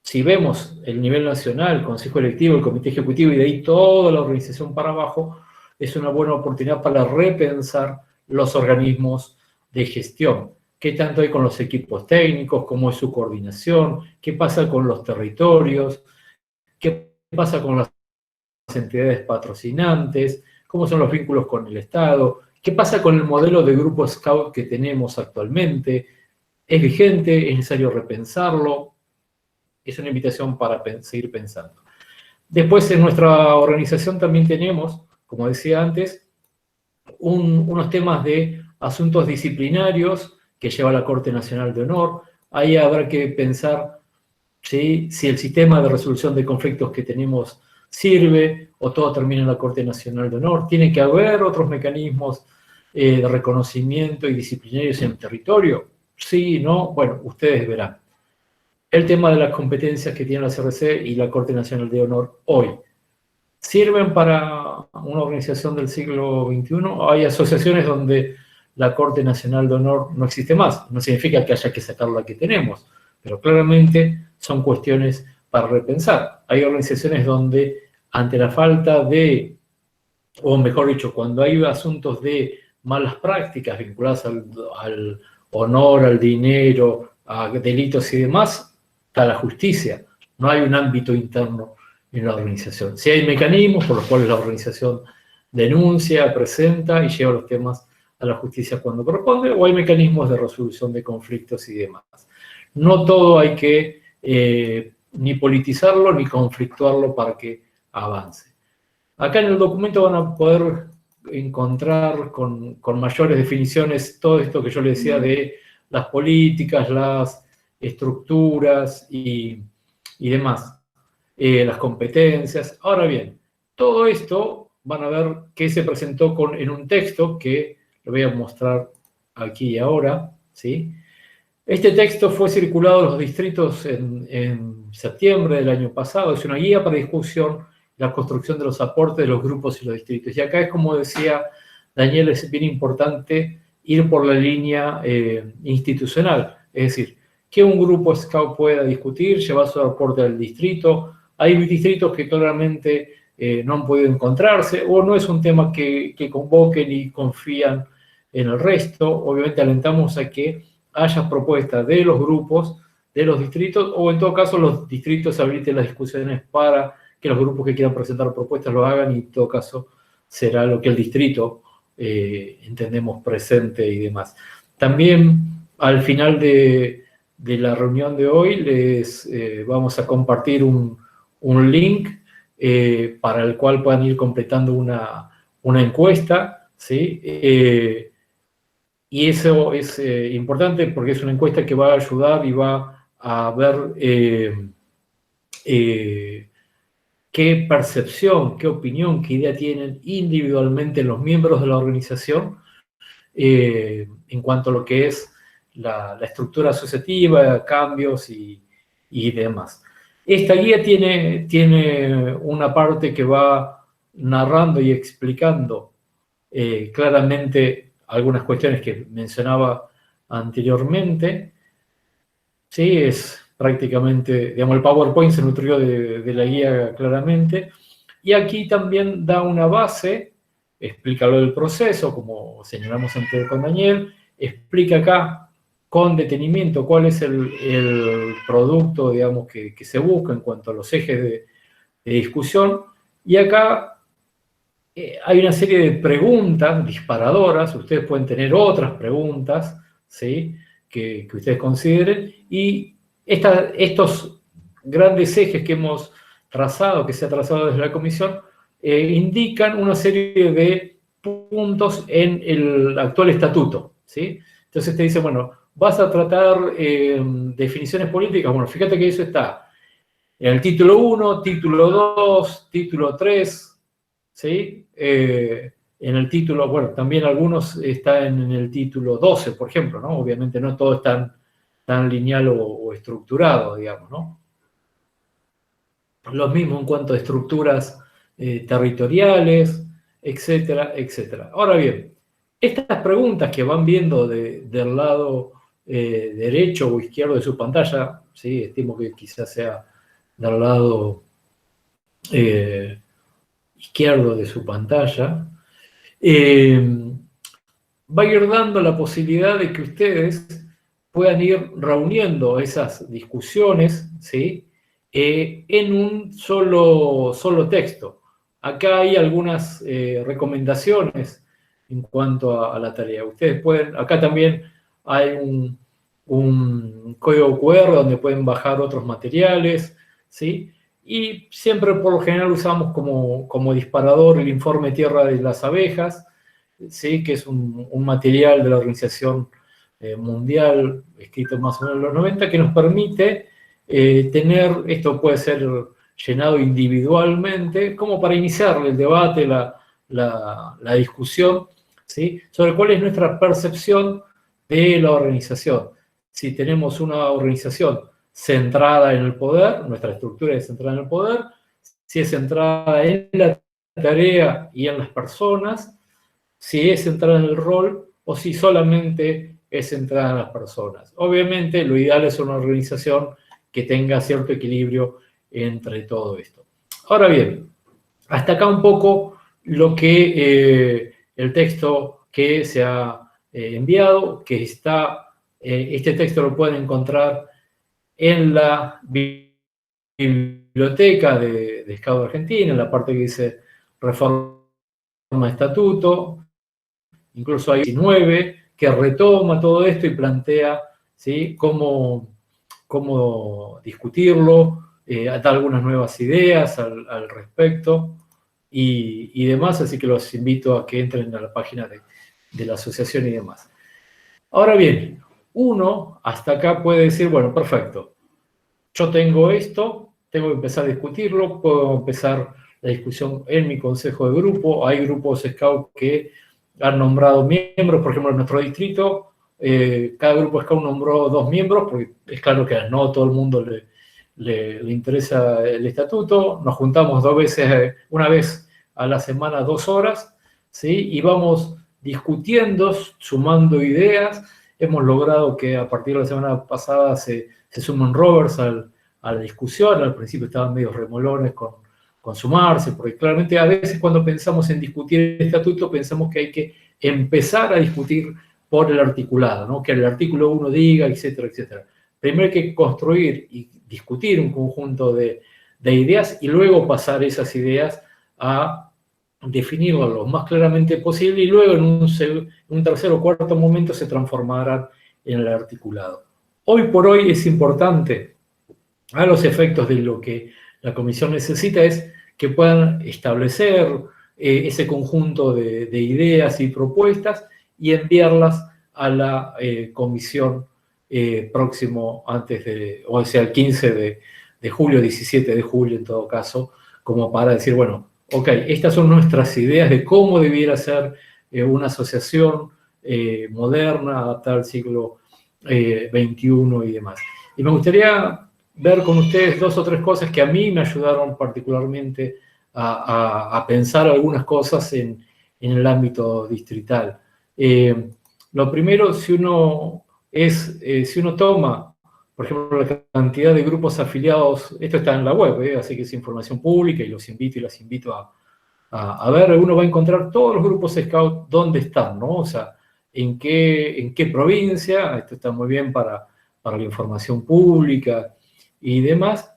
si vemos el nivel nacional, el Consejo Electivo, el Comité Ejecutivo y de ahí toda la organización para abajo, es una buena oportunidad para repensar los organismos de gestión. ¿Qué tanto hay con los equipos técnicos? ¿Cómo es su coordinación? ¿Qué pasa con los territorios? ¿Qué pasa con las entidades patrocinantes? ¿Cómo son los vínculos con el Estado? ¿Qué pasa con el modelo de grupo Scout que tenemos actualmente? ¿Es vigente? ¿Es necesario repensarlo? Es una invitación para seguir pensando. Después, en nuestra organización también tenemos, como decía antes, unos temas de asuntos disciplinarios que lleva la Corte Nacional de Honor. Ahí habrá que pensar, ¿sí?, si el sistema de resolución de conflictos que tenemos sirve o todo termina en la Corte Nacional de Honor. Tiene que haber otros mecanismos de reconocimiento y disciplinarios en el territorio. Sí, no, bueno, ustedes verán. El tema de las competencias que tiene la CRC y la Corte Nacional de Honor hoy. ¿Sirven para una organización del siglo XXI? Hay asociaciones donde la Corte Nacional de Honor no existe más. No significa que haya que sacar la que tenemos, pero claramente son cuestiones para repensar. Hay organizaciones donde, ante la falta de, o mejor dicho, cuando hay asuntos de malas prácticas vinculadas al honor, al dinero, a delitos y demás, está la justicia. No hay un ámbito interno en la organización. Sí hay mecanismos por los cuales la organización denuncia, presenta y lleva los temas a la justicia cuando corresponde, o hay mecanismos de resolución de conflictos y demás. No todo hay que ni politizarlo ni conflictuarlo para que avance. Acá en el documento van a poder encontrar con mayores definiciones todo esto que yo les decía de las políticas, las estructuras y demás. Las competencias. Ahora bien, todo esto van a ver que se presentó en un texto que lo voy a mostrar aquí y ahora, ¿sí? Este texto fue circulado a los distritos en septiembre del año pasado. Es una guía para discusión y la construcción de los aportes de los grupos y los distritos. Y acá es, como decía Daniel, es bien importante ir por la línea institucional. Es decir, que un grupo SCAUT pueda discutir, llevar su aporte al distrito. Hay distritos que claramente no han podido encontrarse, o no es un tema que convoquen y confían en el resto. Obviamente alentamos a que haya propuestas de los grupos, de los distritos, o en todo caso los distritos habiliten las discusiones para que los grupos que quieran presentar propuestas lo hagan, y en todo caso será lo que el distrito entendemos presente y demás. También al final de la reunión de hoy les vamos a compartir un link para el cual puedan ir completando una encuesta, ¿sí? Y eso es importante porque es una encuesta que va a ayudar y va a ver qué percepción, qué opinión, qué idea tienen individualmente los miembros de la organización en cuanto a lo que es la estructura asociativa, cambios y demás. Esta guía tiene una parte que va narrando y explicando claramente algunas cuestiones que mencionaba anteriormente. Sí, es prácticamente, digamos, el PowerPoint se nutrió de la guía claramente. Y aquí también da una base, explica lo del proceso, como señalamos antes con Daniel, explica acá con detenimiento cuál es el producto, digamos, que se busca en cuanto a los ejes de discusión. Y acá hay una serie de preguntas disparadoras. Ustedes pueden tener otras preguntas, ¿sí?, que ustedes consideren, y estos grandes ejes que hemos trazado, que se ha trazado desde la comisión, indican una serie de puntos en el actual estatuto, ¿sí? Entonces te dice, bueno, vas a tratar definiciones políticas. Bueno, fíjate que eso está en el título 1, título 2, título 3, ¿sí? En el título, bueno, también algunos están en el título 12, por ejemplo, ¿no? Obviamente no todo es tan lineal o estructurado, digamos, ¿no? Lo mismo en cuanto a estructuras territoriales, etcétera, etcétera. Ahora bien, estas preguntas que van viendo del lado derecho o izquierdo de su pantalla, ¿sí? Estimo que quizás sea del lado izquierdo de su pantalla, va a ir dando la posibilidad de que ustedes puedan ir reuniendo esas discusiones, ¿sí?, en un solo texto. Acá hay algunas recomendaciones en cuanto a la tarea. Ustedes pueden, acá también hay un código QR donde pueden bajar otros materiales, ¿sí? Y siempre, por lo general, usamos como disparador el informe Tierra de las Abejas, ¿sí?, que es un material de la Organización Mundial, escrito más o menos en los 90, que nos permite tener, esto puede ser llenado individualmente, como para iniciar el debate, la discusión, ¿sí?, sobre cuál es nuestra percepción de la organización. Si tenemos una organización centrada en el poder, nuestra estructura es centrada en el poder, si es centrada en la tarea y en las personas, si es centrada en el rol o si solamente es centrada en las personas. Obviamente, lo ideal es una organización que tenga cierto equilibrio entre todo esto. Ahora bien, hasta acá un poco lo que el texto que se ha enviado, que está, este texto lo pueden encontrar en la biblioteca de Scout Argentina, en la parte que dice Reforma Estatuto, incluso hay 19 que retoma todo esto y plantea, ¿sí?, cómo discutirlo, da algunas nuevas ideas al respecto y demás, así que los invito a que entren a la página de la asociación y demás. Ahora bien, uno hasta acá puede decir, bueno, perfecto, yo tengo esto, tengo que empezar a discutirlo, puedo empezar la discusión en mi consejo de grupo, hay grupos Scout que han nombrado miembros, por ejemplo, en nuestro distrito, cada grupo Scout nombró 2 miembros, porque es claro que no a todo el mundo le interesa el estatuto, nos juntamos 2 veces, una vez a la semana, 2 horas, ¿sí? Y vamos discutiendo, sumando ideas. Hemos logrado que a partir de la semana pasada se suman rovers a la discusión. Al principio estaban medio remolones con sumarse, porque claramente a veces cuando pensamos en discutir el estatuto pensamos que hay que empezar a discutir por el articulado, ¿no? Que el artículo 1 diga, etcétera, etcétera. Primero hay que construir y discutir un conjunto de ideas y luego pasar esas ideas a definirlo lo más claramente posible y luego en un tercer o cuarto momento se transformarán en el articulado. Hoy por hoy es importante, a los efectos de lo que la comisión necesita, es que puedan establecer ese conjunto de ideas y propuestas y enviarlas a la comisión próximo, antes de, o sea, el 15 de julio, 17 de julio en todo caso, como para decir, bueno, ok, estas son nuestras ideas de cómo debiera ser una asociación moderna, adaptada al siglo XXI y demás. Y me gustaría ver con ustedes 2 o 3 cosas que a mí me ayudaron particularmente a pensar algunas cosas en el ámbito distrital. Lo primero, si uno toma, por ejemplo, la cantidad de grupos afiliados, esto está en la web, así que es información pública y los invito y las invito a ver, uno va a encontrar todos los grupos Scout dónde están, ¿no? O sea, en qué provincia, esto está muy bien para la información pública y demás.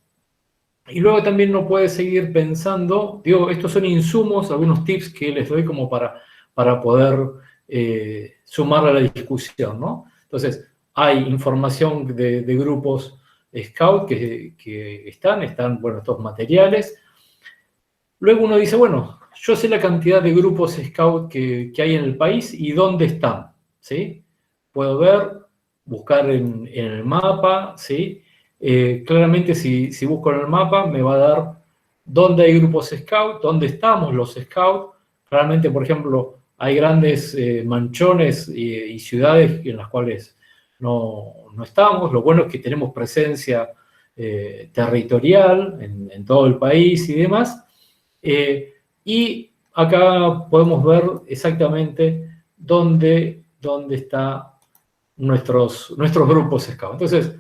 Y luego también uno puede seguir pensando, digo, estos son insumos, algunos tips que les doy como para poder sumar a la discusión, ¿no? Entonces, hay información de grupos Scout que están, bueno, estos materiales. Luego uno dice, bueno, yo sé la cantidad de grupos Scout que hay en el país y dónde están, ¿sí? Puedo ver, buscar en el mapa, ¿sí? Claramente si busco en el mapa me va a dar dónde hay grupos Scout, dónde estamos los Scout. Claramente, por ejemplo, hay grandes manchones y ciudades en las cuales no estamos. Lo bueno es que tenemos presencia territorial en todo el país y demás. Y acá podemos ver exactamente dónde están nuestros grupos Scout. Entonces,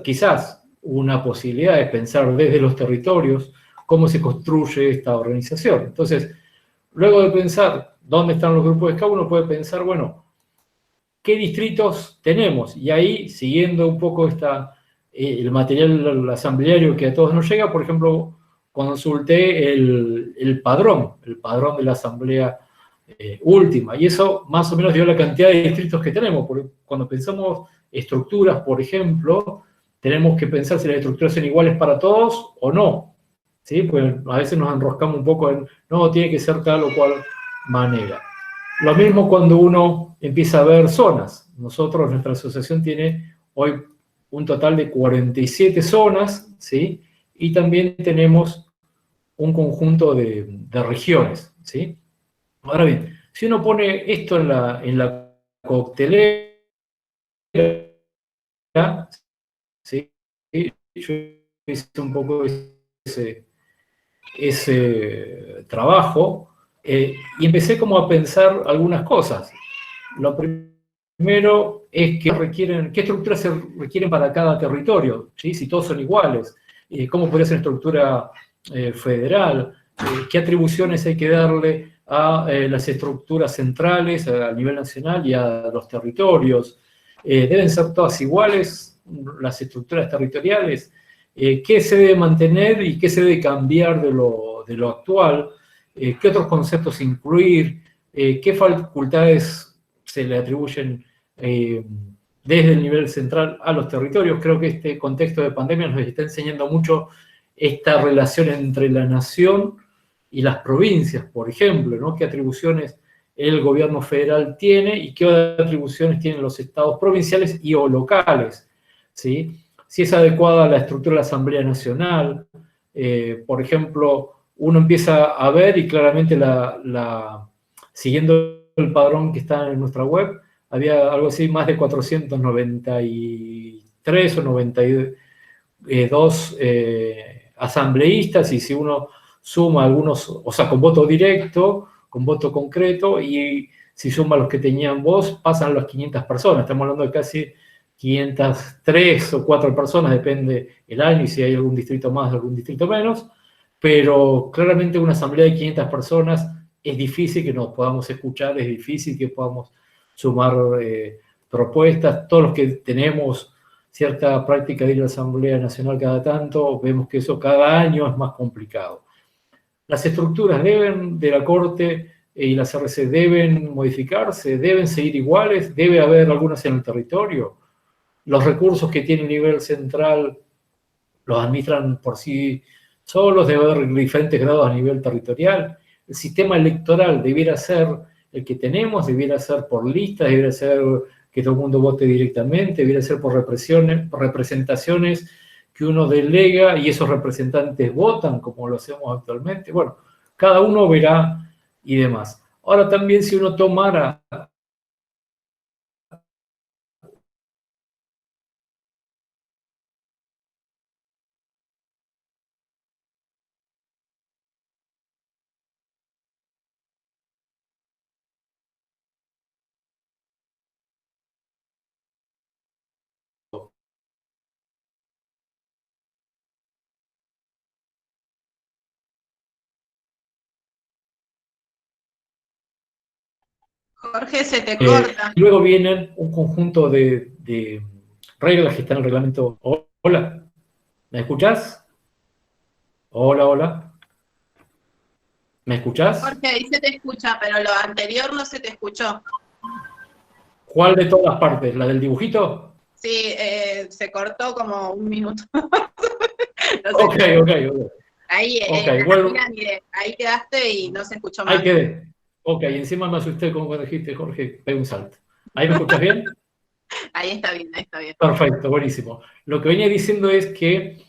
quizás una posibilidad es pensar desde los territorios cómo se construye esta organización. Entonces, luego de pensar dónde están los grupos Scout, uno puede pensar, bueno, ¿qué distritos tenemos? Y ahí, siguiendo un poco el material asambleario que a todos nos llega, por ejemplo, consulté el padrón de la asamblea última, y eso más o menos dio la cantidad de distritos que tenemos, porque cuando pensamos estructuras, por ejemplo, tenemos que pensar si las estructuras son iguales para todos o no, ¿sí? Pues a veces nos enroscamos un poco en, no, tiene que ser tal o cual manera. Lo mismo cuando uno empieza a ver zonas. Nuestra asociación tiene hoy un total de 47 zonas, ¿sí? Y también tenemos un conjunto de regiones, ¿sí? Ahora bien, si uno pone esto en la coctelera, ¿sí? Yo hice un poco ese ese trabajo y empecé como a pensar algunas cosas. Lo primero es qué estructuras se requieren para cada territorio, ¿sí? Si todos son iguales, cómo podría ser una estructura federal, qué atribuciones hay que darle a las estructuras centrales a nivel nacional y a los territorios. ¿Deben ser todas iguales las estructuras territoriales? ¿Qué se debe mantener y qué se debe cambiar de lo actual? ¿Qué otros conceptos incluir? ¿Qué facultades se le atribuyen desde el nivel central a los territorios? Creo que este contexto de pandemia nos está enseñando mucho esta relación entre la nación y las provincias, por ejemplo, ¿no? ¿Qué atribuciones el gobierno federal tiene y qué atribuciones tienen los estados provinciales y o locales? ¿Sí? Si es adecuada la estructura de la Asamblea Nacional, por ejemplo, uno empieza a ver y claramente siguiendo el padrón que está en nuestra web, había algo así, más de 493 o 92 asambleístas, y si uno suma algunos, o sea, con voto directo, con voto concreto, y si suma los que tenían voz, pasan las 500 personas. Estamos hablando de casi 503 o 4 personas, depende el año y si hay algún distrito más o algún distrito menos, pero claramente una asamblea de 500 personas es difícil que nos podamos escuchar, es difícil que podamos sumar propuestas. Todos los que tenemos cierta práctica de ir a la Asamblea Nacional cada tanto, vemos que eso cada año es más complicado. Las estructuras de la Corte y la CRC deben modificarse, deben seguir iguales, debe haber algunas en el territorio. Los recursos que tiene el nivel central los administran por sí solos, debe haber diferentes grados a nivel territorial. El sistema electoral debiera ser el que tenemos, debiera ser por listas, debiera ser que todo el mundo vote directamente, debiera ser por representaciones que uno delega y esos representantes votan, como lo hacemos actualmente. Bueno, cada uno verá y demás. Ahora también, si uno tomara Jorge, se te corta. luego vienen un conjunto de reglas que están en el reglamento. Hola, ¿me escuchás? Hola, hola. ¿Me escuchás? Jorge, ahí se te escucha, pero lo anterior no se te escuchó. ¿Cuál de todas las partes? ¿La del dibujito? Sí, se cortó como un minuto. No sé. Ok. Ahí, Okay, bueno, mire, ahí quedaste y no se escuchó más. ahí quedé. Ok, encima me asusté como cuando dijiste, Jorge, pegué un salto. ¿Ahí me escuchas bien? Ahí está bien, ahí está bien. Perfecto, buenísimo. Lo que venía diciendo es que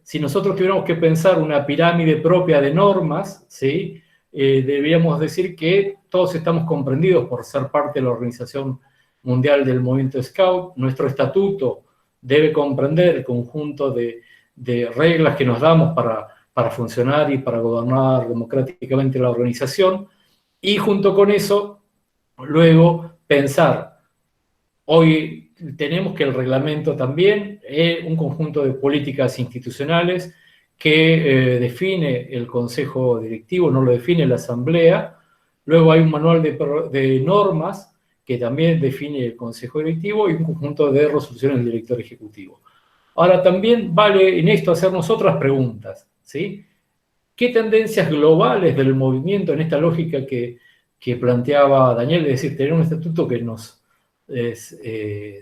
si nosotros tuviéramos que pensar una pirámide propia de normas, ¿sí? Deberíamos decir que todos estamos comprendidos por ser parte de la Organización Mundial del Movimiento Scout. Nuestro estatuto debe comprender el conjunto de reglas que nos damos para funcionar y para gobernar democráticamente la organización. Y junto con eso, luego pensar, hoy tenemos que el reglamento también es un conjunto de políticas institucionales que define el Consejo Directivo, no lo define la Asamblea. Luego hay un manual de normas que también define el Consejo Directivo y un conjunto de resoluciones del director ejecutivo. Ahora también vale en esto hacernos otras preguntas, ¿sí? ¿Qué tendencias globales del movimiento en esta lógica que planteaba Daniel, es decir, tener un estatuto que nos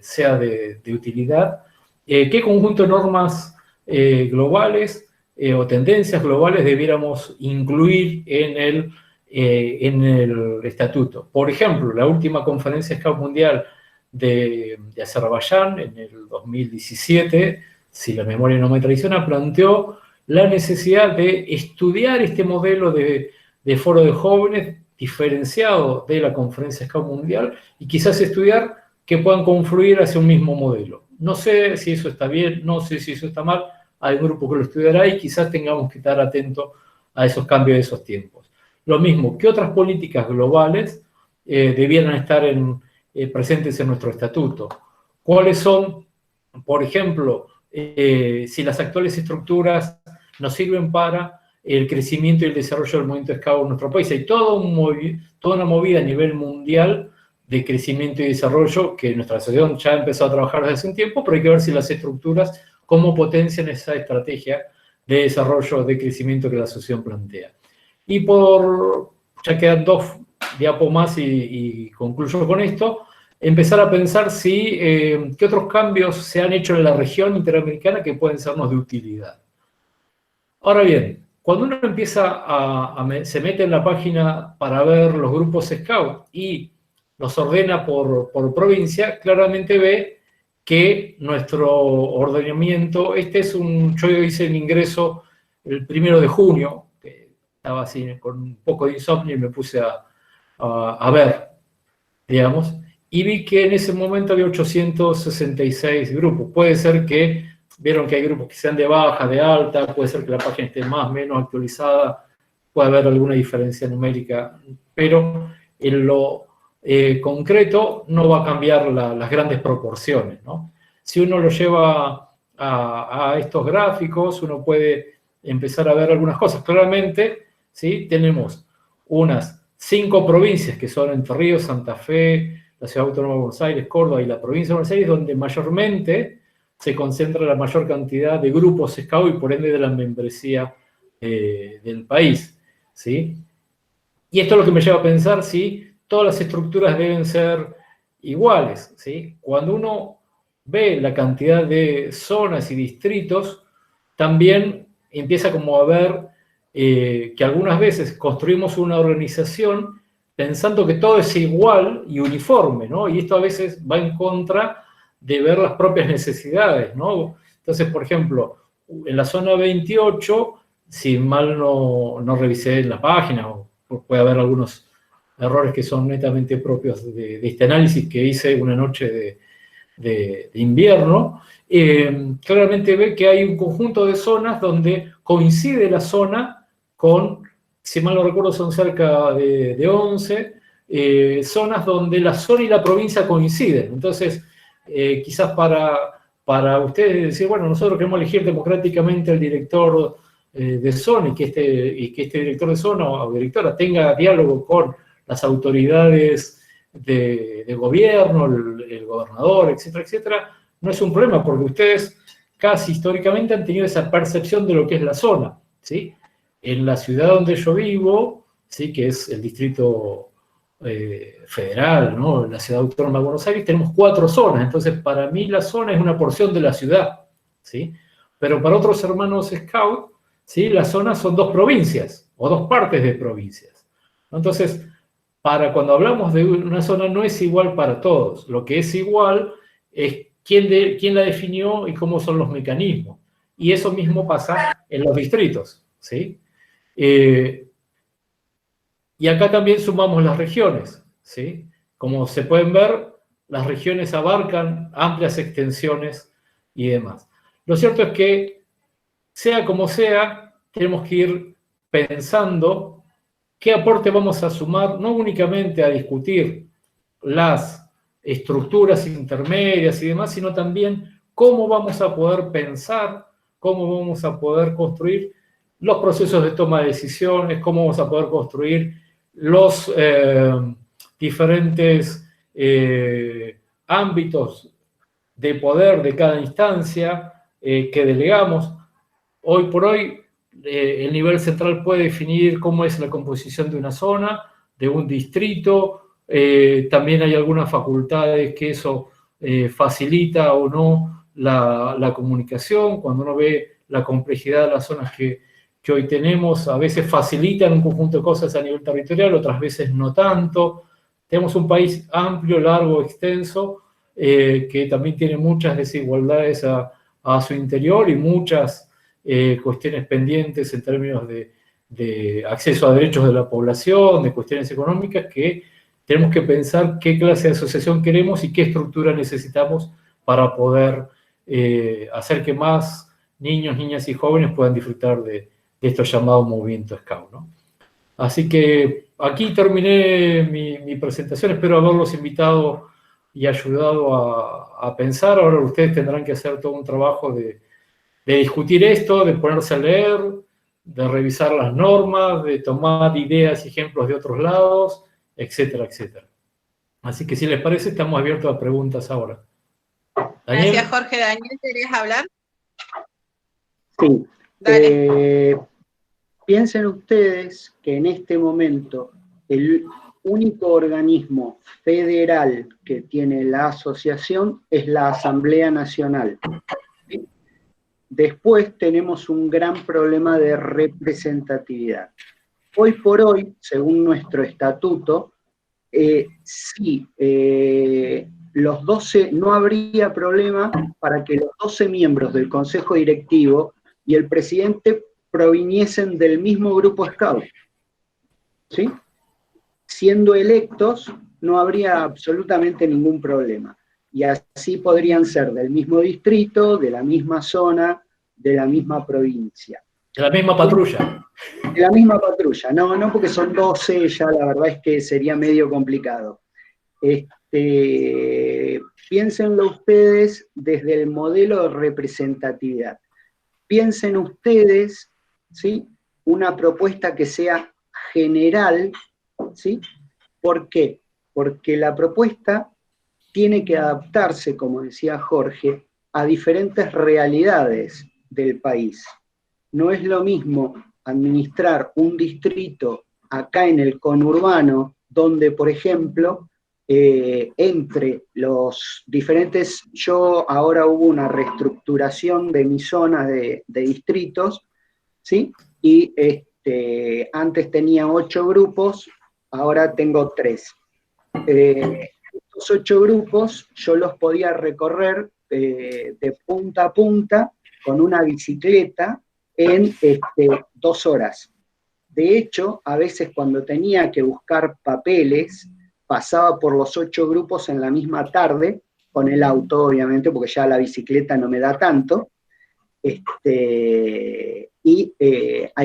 sea de utilidad? ¿Qué conjunto de normas globales o tendencias globales debiéramos incluir en el estatuto? Por ejemplo, la última conferencia Scout Mundial de Azerbaiyán en el 2017, si la memoria no me traiciona, planteó la necesidad de estudiar este modelo de foro de jóvenes diferenciado de la Conferencia Scout Mundial y quizás estudiar que puedan confluir hacia un mismo modelo. No sé si eso está bien, no sé si eso está mal, hay un grupo que lo estudiará y quizás tengamos que estar atentos a esos cambios de esos tiempos. Lo mismo, ¿qué otras políticas globales debieran estar presentes en nuestro estatuto? ¿Cuáles son, por ejemplo, si las actuales estructuras nos sirven para el crecimiento y el desarrollo del movimiento Scout en nuestro país? Hay toda una movida a nivel mundial de crecimiento y desarrollo que nuestra asociación ya empezó a trabajar desde hace un tiempo, pero hay que ver si las estructuras, cómo potencian esa estrategia de desarrollo, de crecimiento que la asociación plantea. Y ya quedan 2 diapos más y concluyo con esto, empezar a pensar qué otros cambios se han hecho en la región interamericana que pueden sernos de utilidad. Ahora bien, cuando uno empieza se mete en la página para ver los grupos Scout y los ordena por provincia, claramente ve que nuestro ordenamiento, yo hice el ingreso el 1 de junio, que estaba así con un poco de insomnio y me puse a ver, digamos, y vi que en ese momento había 866 grupos. Puede ser que, vieron que hay grupos que sean de baja, de alta, puede ser que la página esté más o menos actualizada, puede haber alguna diferencia numérica, pero en lo concreto no va a cambiar las grandes proporciones, ¿no? Si uno lo lleva a estos gráficos, uno puede empezar a ver algunas cosas. Claramente, ¿sí? Tenemos unas 5 provincias que son Entre Ríos, Santa Fe, la Ciudad Autónoma de Buenos Aires, Córdoba y la provincia de Buenos Aires, donde mayormente se concentra la mayor cantidad de grupos Scout y por ende de la membresía del país, ¿sí? Y esto es lo que me lleva a pensar si todas las estructuras deben ser iguales, ¿sí? Cuando uno ve la cantidad de zonas y distritos, también empieza como a ver que algunas veces construimos una organización pensando que todo es igual y uniforme, ¿no? Y esto a veces va en contra de ver las propias necesidades, ¿no? Entonces, por ejemplo, en la zona 28, si mal no revisé la página, o puede haber algunos errores que son netamente propios de este análisis que hice una noche de invierno, claramente ve que hay un conjunto de zonas donde coincide la zona con, si mal no recuerdo, son cerca de 11 zonas donde la zona y la provincia coinciden. Entonces, quizás para ustedes decir, bueno, nosotros queremos elegir democráticamente al director de zona y que este director de zona o directora tenga diálogo con las autoridades de gobierno, el gobernador, etcétera, etcétera, no es un problema porque ustedes casi históricamente han tenido esa percepción de lo que es la zona, ¿sí? En la ciudad donde yo vivo, ¿sí? Que es el distrito federal, ¿no? En la ciudad autónoma de Buenos Aires tenemos 4 zonas, entonces para mí la zona es una porción de la ciudad, ¿sí? Pero para otros hermanos Scout, ¿sí? Las zonas son 2 provincias o 2 partes de provincias. Entonces, cuando hablamos de una zona no es igual para todos, lo que es igual es quién la definió y cómo son los mecanismos. Y eso mismo pasa en los distritos, ¿sí? Y acá también sumamos las regiones, ¿sí? Como se pueden ver, las regiones abarcan amplias extensiones y demás. Lo cierto es que, sea como sea, tenemos que ir pensando qué aporte vamos a sumar, no únicamente a discutir las estructuras intermedias y demás, sino también cómo vamos a poder pensar, cómo vamos a poder construir los procesos de toma de decisiones, cómo vamos a poder construir los diferentes ámbitos de poder de cada instancia que delegamos. Hoy por hoy, el nivel central puede definir cómo es la composición de una zona, de un distrito. También hay algunas facultades que eso facilita o no la comunicación. Cuando uno ve la complejidad de las zonas que hoy tenemos, a veces facilitan un conjunto de cosas a nivel territorial, otras veces no tanto. Tenemos un país amplio, largo, extenso, que también tiene muchas desigualdades a su interior y muchas cuestiones pendientes en términos de acceso a derechos de la población, de cuestiones económicas, que tenemos que pensar qué clase de asociación queremos y qué estructura necesitamos para poder hacer que más niños, niñas y jóvenes puedan disfrutar de estos llamados movimientos Scout, ¿no? Así que aquí terminé mi presentación, espero haberlos invitado y ayudado a pensar. Ahora ustedes tendrán que hacer todo un trabajo de discutir esto, de ponerse a leer, de revisar las normas, de tomar ideas y ejemplos de otros lados, etcétera, etcétera. Así que si les parece, estamos abiertos a preguntas ahora. ¿Daniel? Gracias, Jorge. Daniel, ¿querés hablar? Sí. Dale. Piensen ustedes que en este momento el único organismo federal que tiene la asociación es la Asamblea Nacional. ¿Sí? Después tenemos un gran problema de representatividad. Hoy por hoy, según nuestro estatuto, sí, los 12, no habría problema para que los 12 miembros del Consejo Directivo y el presidente proviniesen del mismo grupo Scout, ¿sí? Siendo electos, no habría absolutamente ningún problema. Y así podrían ser del mismo distrito, de la misma zona, de la misma provincia. De la misma patrulla. De la misma patrulla, no porque son 12, ya la verdad es que sería medio complicado. Piénsenlo ustedes desde el modelo de representatividad. Piensen ustedes, ¿sí?, una propuesta que sea general, ¿sí? ¿Por qué? Porque la propuesta tiene que adaptarse, como decía Jorge, a diferentes realidades del país. No es lo mismo administrar un distrito acá en el conurbano, donde, por ejemplo, entre los diferentes, ahora hubo una reestructuración de mi zona de distritos, ¿sí? Y antes tenía 8 grupos, ahora tengo 3. Estos 8 grupos yo los podía recorrer de punta a punta con una bicicleta en 2 horas. De hecho, a veces cuando tenía que buscar papeles, pasaba por los 8 grupos en la misma tarde, con el auto, obviamente, porque ya la bicicleta no me da tanto. Hay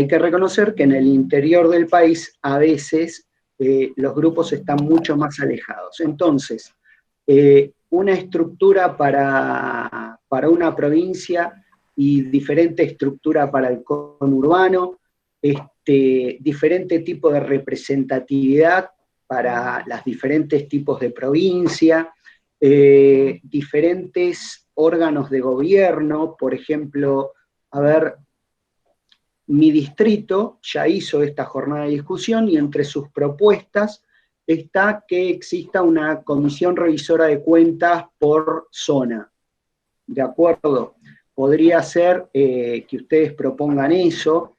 que reconocer que en el interior del país a veces los grupos están mucho más alejados. Entonces, una estructura para una provincia y diferente estructura para el conurbano, diferente tipo de representatividad para los diferentes tipos de provincia, diferentes órganos de gobierno, por ejemplo, mi distrito ya hizo esta jornada de discusión y entre sus propuestas está que exista una comisión revisora de cuentas por zona. ¿De acuerdo? Podría ser que ustedes propongan eso.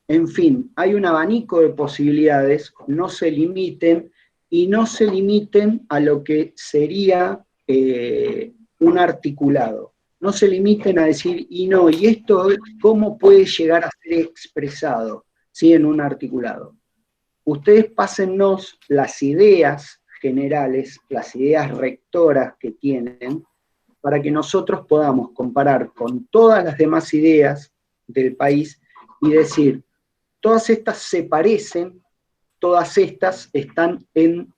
En fin, hay un abanico de posibilidades, no se limiten, y no se limiten a lo que sería un articulado. No se limiten a decir, y esto, ¿cómo puede llegar a ser expresado, ¿sí?, en un articulado? Ustedes pásennos las ideas generales, las ideas rectoras que tienen, para que nosotros podamos comparar con todas las demás ideas del país y decir, todas estas se parecen, todas estas están en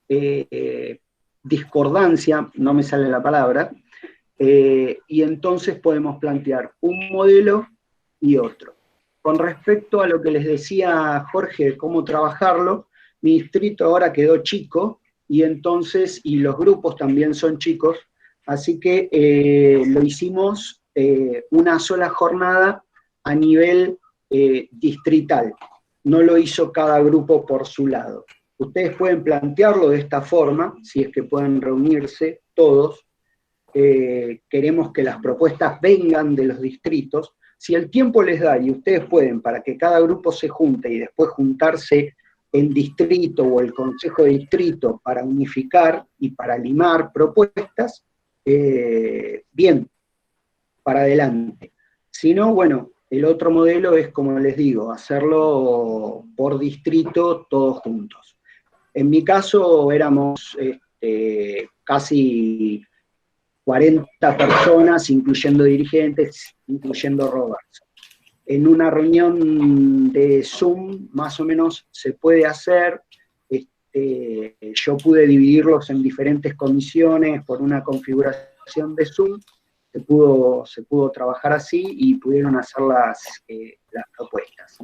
discordancia, no me sale la palabra, y entonces podemos plantear un modelo y otro. Con respecto a lo que les decía Jorge de cómo trabajarlo, mi distrito ahora quedó chico, y los grupos también son chicos, así que lo hicimos una sola jornada a nivel distrital. No lo hizo cada grupo por su lado. Ustedes pueden plantearlo de esta forma, si es que pueden reunirse todos. Queremos que las propuestas vengan de los distritos. Si el tiempo les da y ustedes pueden, para que cada grupo se junte y después juntarse el distrito o el consejo de distrito para unificar y para limar propuestas, bien, para adelante. Si no, bueno, el otro modelo es, como les digo, hacerlo por distrito todos juntos. En mi caso éramos casi 40 personas, incluyendo dirigentes, incluyendo Robertson. En una reunión de Zoom, más o menos, se puede hacer. Yo pude dividirlos en diferentes comisiones por una configuración de Zoom. Se pudo trabajar así y pudieron hacer las propuestas.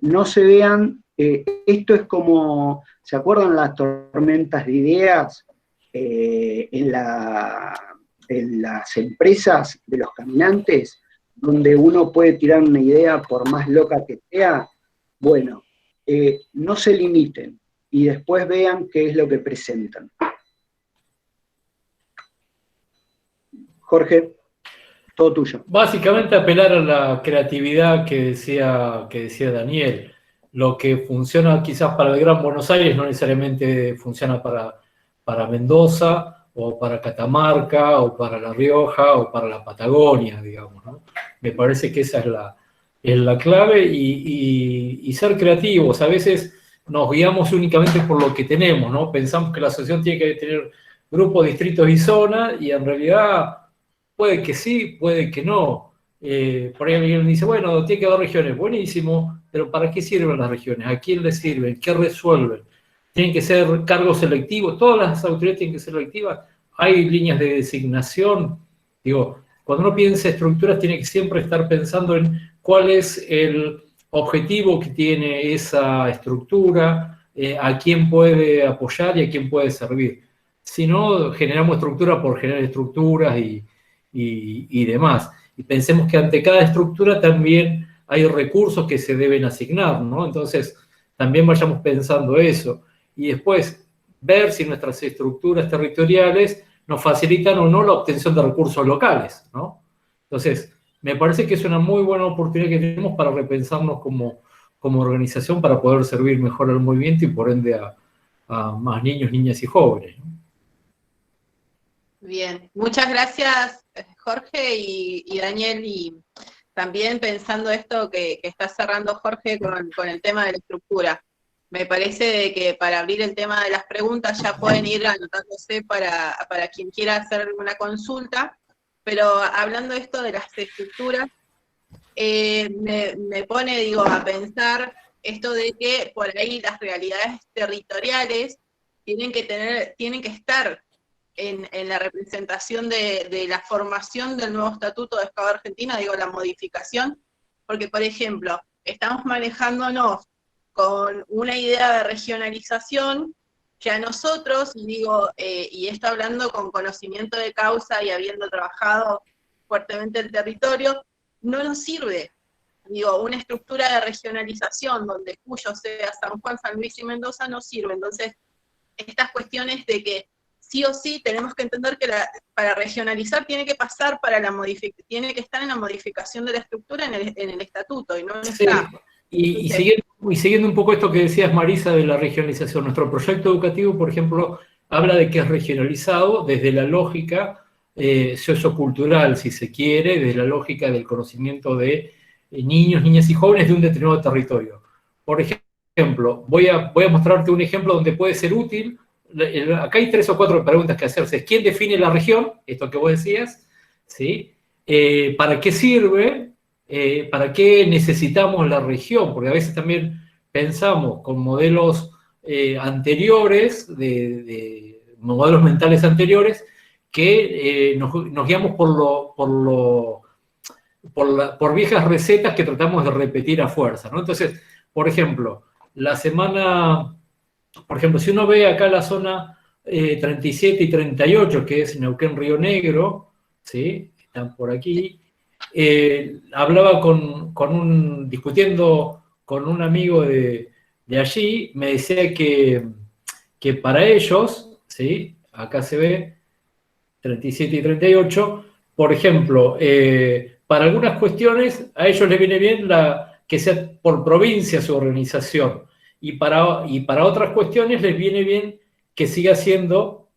No se vean, esto es como, ¿se acuerdan las tormentas de ideas en las empresas de los caminantes, donde uno puede tirar una idea por más loca que sea? Bueno, no se limiten y después vean qué es lo que presentan. Jorge, todo tuyo. Básicamente apelar a la creatividad que decía Daniel. Lo que funciona quizás para el Gran Buenos Aires no necesariamente funciona para Mendoza, o para Catamarca, o para La Rioja, o para la Patagonia, digamos, ¿no? Me parece que esa es la clave, y ser creativos. A veces nos guiamos únicamente por lo que tenemos, ¿no? Pensamos que la asociación tiene que tener grupos, distritos y zonas, y en realidad puede que sí, puede que no. Por ahí alguien dice, bueno, tiene que haber regiones. Buenísimo, pero ¿para qué sirven las regiones? ¿A quién les sirven? ¿Qué resuelven? ¿Tienen que ser cargos selectivos? ¿Todas las autoridades tienen que ser selectivas? ¿Hay líneas de designación? Digo, cuando uno piensa estructuras, tiene que siempre estar pensando en cuál es el objetivo que tiene esa estructura, a quién puede apoyar y a quién puede servir. Si no, generamos estructura por generar estructuras y demás. Y pensemos que ante cada estructura también hay recursos que se deben asignar, ¿no? Entonces, también vayamos pensando eso. Y después, ver si nuestras estructuras territoriales nos facilitan o no la obtención de recursos locales, ¿no? Entonces, me parece que es una muy buena oportunidad que tenemos para repensarnos como organización, para poder servir mejor al movimiento y por ende a más niños, niñas y jóvenes, ¿no? Bien, muchas gracias Jorge y Daniel, y también pensando esto que está cerrando Jorge con el tema de la estructura. Me parece de que para abrir el tema de las preguntas ya pueden ir anotándose para quien quiera hacer alguna consulta, pero hablando esto de las estructuras, me pone, digo, a pensar esto de que por ahí las realidades territoriales tienen que estar en la representación de la formación del nuevo estatuto de Scout Argentina, digo, la modificación, porque, por ejemplo, estamos manejándonos con una idea de regionalización que a nosotros, y esto hablando con conocimiento de causa y habiendo trabajado fuertemente el territorio, no nos sirve. Digo, una estructura de regionalización donde Cuyo sea San Juan, San Luis y Mendoza no sirve. Entonces, estas cuestiones de que sí o sí tenemos que entender que para regionalizar tiene que pasar tiene que estar en la modificación de la estructura en el estatuto, y no está. Y siguiendo un poco esto que decías, Marisa, de la regionalización, nuestro proyecto educativo, por ejemplo, habla de que es regionalizado desde la lógica sociocultural, si se quiere, desde la lógica del conocimiento de niños, niñas y jóvenes de un determinado territorio. Por ejemplo, voy a mostrarte un ejemplo donde puede ser útil. Acá hay 3 o 4 preguntas que hacerse. ¿Quién define la región? Esto que vos decías, ¿sí? ¿Para qué sirve? ¿Para qué necesitamos la región? Porque a veces también pensamos con modelos anteriores, de modelos mentales anteriores, que nos guiamos por viejas recetas que tratamos de repetir a fuerza, ¿no? Entonces, por ejemplo, si uno ve acá la zona 37 y 38, que es Neuquén Río Negro, ¿sí? Están por aquí. Hablaba discutiendo con un amigo de allí, me decía que para ellos, ¿sí? Acá se ve 37 y 38, por ejemplo, para algunas cuestiones a ellos les viene bien que sea por provincia su organización, y para otras cuestiones les viene bien que siga siendo,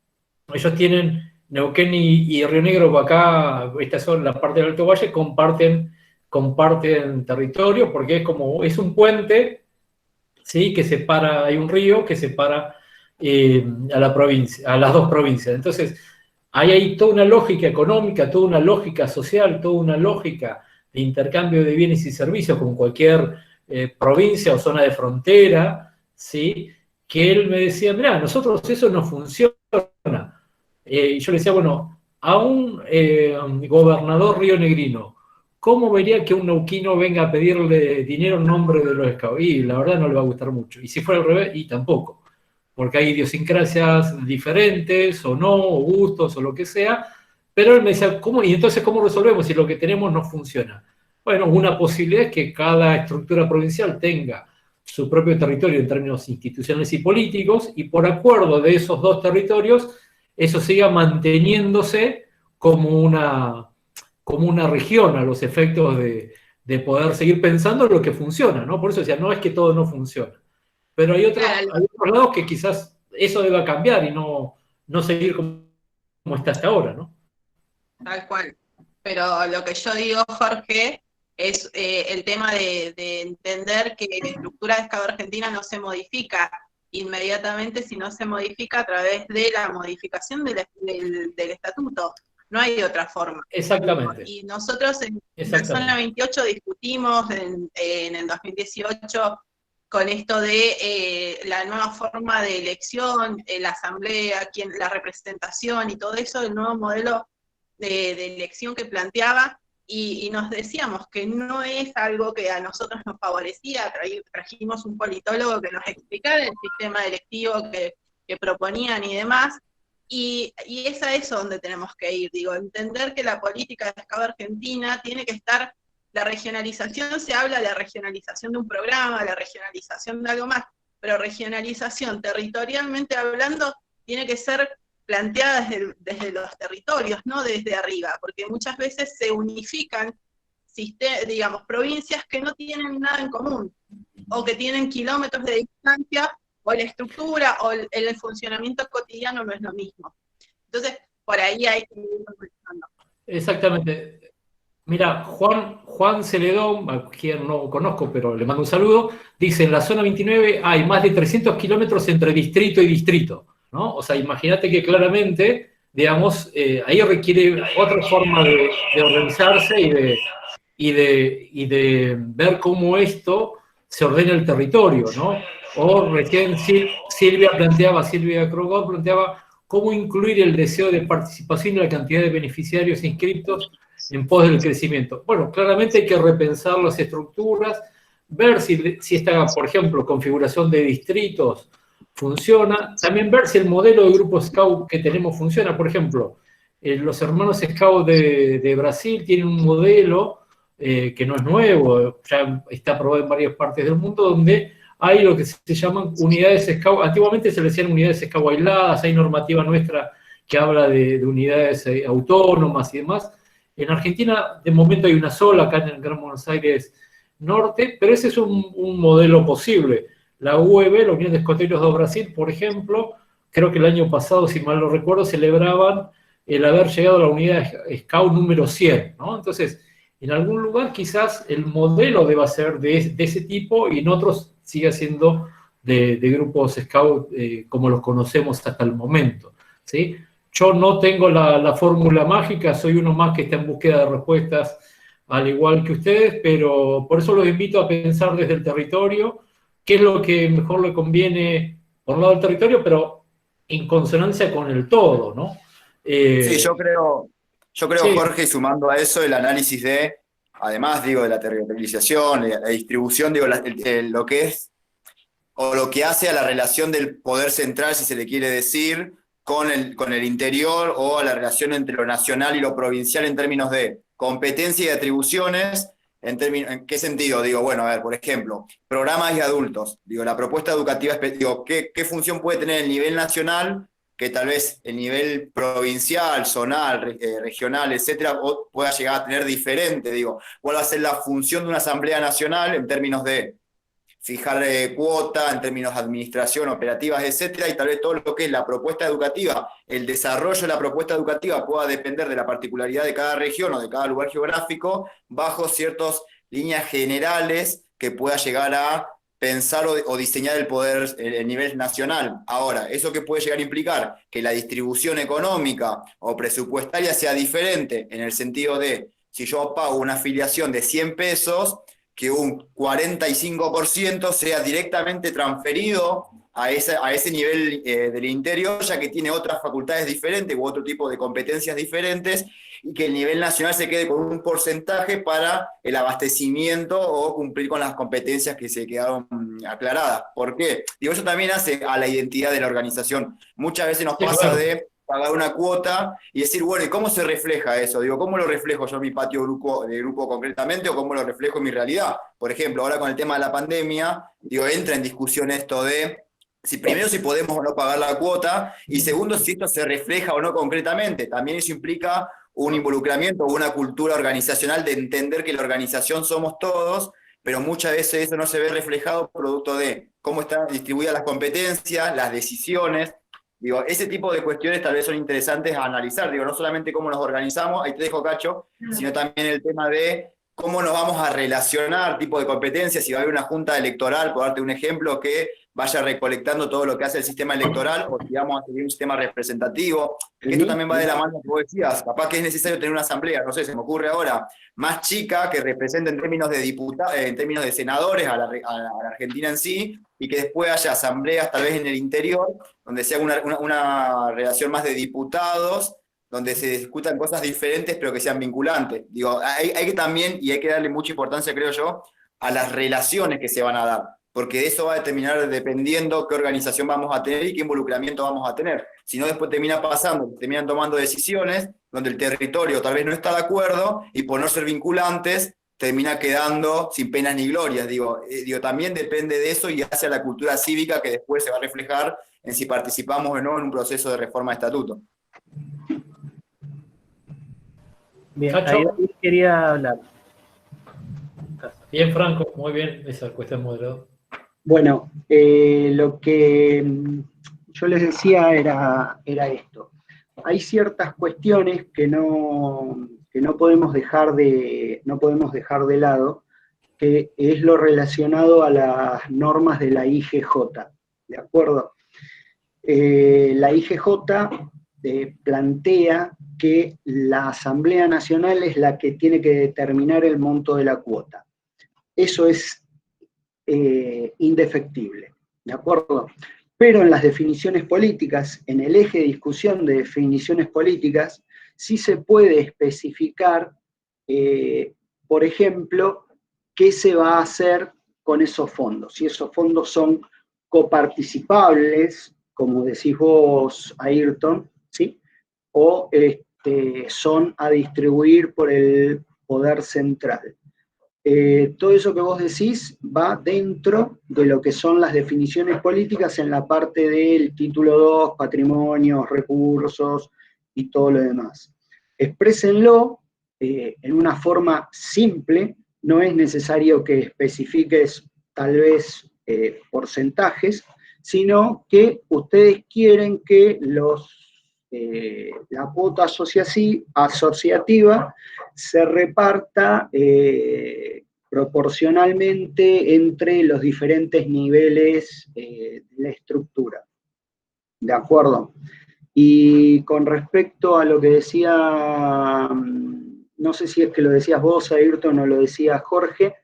ellos tienen Neuquén y Río Negro, acá, esta son la parte del Alto Valle, comparten territorio, porque es un puente, ¿sí? Que separa, hay un río que separa a las 2 provincias. Entonces, Ahí hay toda una lógica económica, toda una lógica social, toda una lógica de intercambio de bienes y servicios con cualquier provincia o zona de frontera, ¿sí? Que él me decía, mirá, nosotros eso no funciona. Y yo le decía, bueno, a un gobernador rionegrino, ¿cómo vería que un neuquino venga a pedirle dinero en nombre de los scouts? Y la verdad no le va a gustar mucho. Y si fuera al revés, y tampoco. Porque hay idiosincrasias diferentes, o no, o gustos, o lo que sea. Pero él me decía, ¿cómo? Y entonces, ¿cómo resolvemos si lo que tenemos no funciona? Bueno, una posibilidad es que cada estructura provincial tenga su propio territorio en términos institucionales y políticos, y por acuerdo de esos dos territorios, eso siga manteniéndose como una región a los efectos de poder seguir pensando en lo que funciona, ¿no? Por eso decía, no es que todo no funciona. Pero hay otros lados que quizás eso deba cambiar y no seguir como está hasta ahora, ¿no? Tal cual. Pero lo que yo digo, Jorge, es el tema de entender que la estructura de Scado Argentina no se modifica inmediatamente, sino se modifica a través de la modificación del estatuto. No hay otra forma. Exactamente. Y nosotros en la zona 28 discutimos en el 2018 con esto de la nueva forma de elección, la asamblea, la representación y todo eso, el nuevo modelo de elección que planteaba, y nos decíamos que no es algo que a nosotros nos favorecía. Trajimos un politólogo que nos explicara el sistema electivo que proponían y demás, y es a eso donde tenemos que ir, digo, entender que la política de Scado Argentina tiene que estar, la regionalización, se habla de la regionalización de un programa, la regionalización de algo más, pero regionalización territorialmente hablando tiene que ser planteada desde los territorios, no desde arriba, porque muchas veces se unifican, digamos, provincias que no tienen nada en común, o que tienen kilómetros de distancia, o la estructura, o el funcionamiento cotidiano no es lo mismo. Entonces, por ahí hay que ir conversando. Exactamente. Mira, Juan Celedón, a quien no conozco, pero le mando un saludo, dice, en la zona 29 hay más de 300 kilómetros entre distrito y distrito, ¿no? O sea, imagínate que claramente, digamos, ahí requiere otra forma de organizarse y de ver cómo esto se ordena el territorio, ¿no? O recién Silvia Krogot planteaba cómo incluir el deseo de participación y la cantidad de beneficiarios inscritos en pos del crecimiento. Bueno, claramente hay que repensar las estructuras, ver si esta, por ejemplo, configuración de distritos funciona, también ver si el modelo de grupo Scout que tenemos funciona. Por ejemplo, los hermanos Scout de Brasil tienen un modelo que no es nuevo, ya está probado en varias partes del mundo, donde hay lo que se llaman unidades Scout. Antiguamente se le decían unidades Scout aisladas, hay normativa nuestra que habla de unidades autónomas y demás. En Argentina, de momento, hay una sola, acá en el Gran Buenos Aires Norte, pero ese es un modelo posible. La UEB, la Unión de Escoteiros do Brasil, por ejemplo, creo que el año pasado, si mal no recuerdo, celebraban el haber llegado a la unidad Scout número 100, ¿no? Entonces, en algún lugar quizás el modelo deba ser de ese tipo y en otros siga siendo de grupos Scout como los conocemos hasta el momento, ¿sí? Yo no tengo la fórmula mágica, soy uno más que está en búsqueda de respuestas al igual que ustedes, pero por eso los invito a pensar desde el territorio qué es lo que mejor le conviene por un lado del territorio, pero en consonancia con el todo, ¿no? Sí, yo creo, sí. Jorge, sumando a eso el análisis de, además, digo, de la territorialización, la distribución, digo, lo que es, o lo que hace a la relación del poder central, si se le quiere decir, con el interior, o a la relación entre lo nacional y lo provincial en términos de competencia y atribuciones. ¿En qué sentido? Digo, bueno, a ver, por ejemplo, programas de adultos. Digo, la propuesta educativa, digo, ¿qué función puede tener el nivel nacional que tal vez el nivel provincial, zonal, regional, etcétera, pueda llegar a tener diferente? Digo, ¿cuál va a ser la función de una asamblea nacional en términos de fijar cuota, en términos de administración, operativas, etcétera, y tal vez todo lo que es la propuesta educativa, el desarrollo de la propuesta educativa pueda depender de la particularidad de cada región o de cada lugar geográfico, bajo ciertas líneas generales que pueda llegar a pensar o diseñar el poder, el nivel nacional. Ahora, ¿eso qué puede llegar a implicar? Que la distribución económica o presupuestaria sea diferente, en el sentido de, si yo pago una afiliación de 100 pesos, que un 45% sea directamente transferido a ese nivel del interior, ya que tiene otras facultades diferentes u otro tipo de competencias diferentes, y que el nivel nacional se quede con un porcentaje para el abastecimiento o cumplir con las competencias que se quedaron aclaradas. ¿Por qué? Digo, eso también hace a la identidad de la organización. Muchas veces nos pasa de pagar una cuota y decir, bueno, ¿y cómo se refleja eso? Digo, ¿cómo lo reflejo yo en mi patio de grupo concretamente o cómo lo reflejo en mi realidad? Por ejemplo, ahora con el tema de la pandemia, digo, entra en discusión esto de primero si podemos o no pagar la cuota, y segundo si esto se refleja o no concretamente. También eso implica un involucramiento o una cultura organizacional de entender que la organización somos todos, pero muchas veces eso no se ve reflejado producto de cómo están distribuidas las competencias, las decisiones. Digo, ese tipo de cuestiones tal vez son interesantes a analizar. Digo, no solamente cómo nos organizamos, ahí te dejo, Cacho, sino también el tema de cómo nos vamos a relacionar, tipo de competencias, si va a haber una junta electoral, por darte un ejemplo, que vaya recolectando todo lo que hace el sistema electoral, o si vamos a seguir un sistema representativo, que esto también va de la mano que vos decías, capaz que es necesario tener una asamblea, no sé, se me ocurre ahora, más chica, que represente en términos de diputados, en términos de senadores a la Argentina en sí, y que después haya asambleas tal vez en el interior, donde sea una relación más de diputados, donde se discutan cosas diferentes pero que sean vinculantes. Digo, hay que también, y hay que darle mucha importancia, creo yo, a las relaciones que se van a dar, porque de eso va a determinar dependiendo qué organización vamos a tener y qué involucramiento vamos a tener. Si no, después terminan tomando decisiones donde el territorio tal vez no está de acuerdo y por no ser vinculantes termina quedando sin penas ni glorias. Digo, también depende de eso y hacia la cultura cívica que después se va a reflejar en si participamos o no en un proceso de reforma de estatuto. Bien, ahí quería hablar. Bien, Franco, muy bien, esa cuestión moderadora. Bueno, lo que yo les decía era esto. Hay ciertas cuestiones que no podemos dejar de lado, que es lo relacionado a las normas de la IGJ, ¿de acuerdo? La IGJ plantea que la Asamblea Nacional es la que tiene que determinar el monto de la cuota. Eso es indefectible, ¿de acuerdo? Pero en las definiciones políticas, en el eje de discusión de definiciones políticas, sí se puede especificar, por ejemplo, qué se va a hacer con esos fondos. Si esos fondos son coparticipables, como decís vos, Ayrton, ¿sí? O son a distribuir por el poder central. Todo eso que vos decís va dentro de lo que son las definiciones políticas en la parte del título 2, patrimonios, recursos y todo lo demás. Exprésenlo en una forma simple, no es necesario que especifiques tal vez porcentajes, sino que ustedes quieren que la cuota asociativa se reparta proporcionalmente entre los diferentes niveles de la estructura. ¿De acuerdo? Y con respecto a lo que decía, no sé si es que lo decías vos, Ayrton, o lo decía Jorge,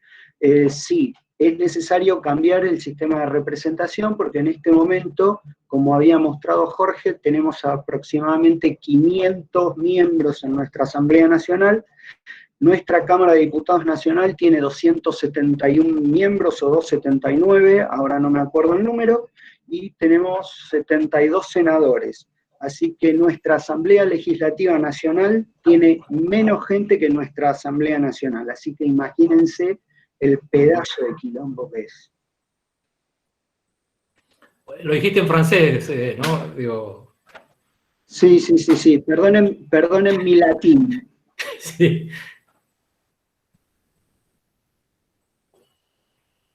sí, es necesario cambiar el sistema de representación porque en este momento, como había mostrado Jorge, tenemos aproximadamente 500 miembros en nuestra Asamblea Nacional. Nuestra Cámara de Diputados Nacional tiene 271 miembros o 279, ahora no me acuerdo el número, y tenemos 72 senadores. Así que nuestra Asamblea Legislativa Nacional tiene menos gente que nuestra Asamblea Nacional. Así que imagínense el pedazo de quilombo que es. Lo dijiste en francés, ¿no? Digo... Sí. Perdonen mi latín. Sí.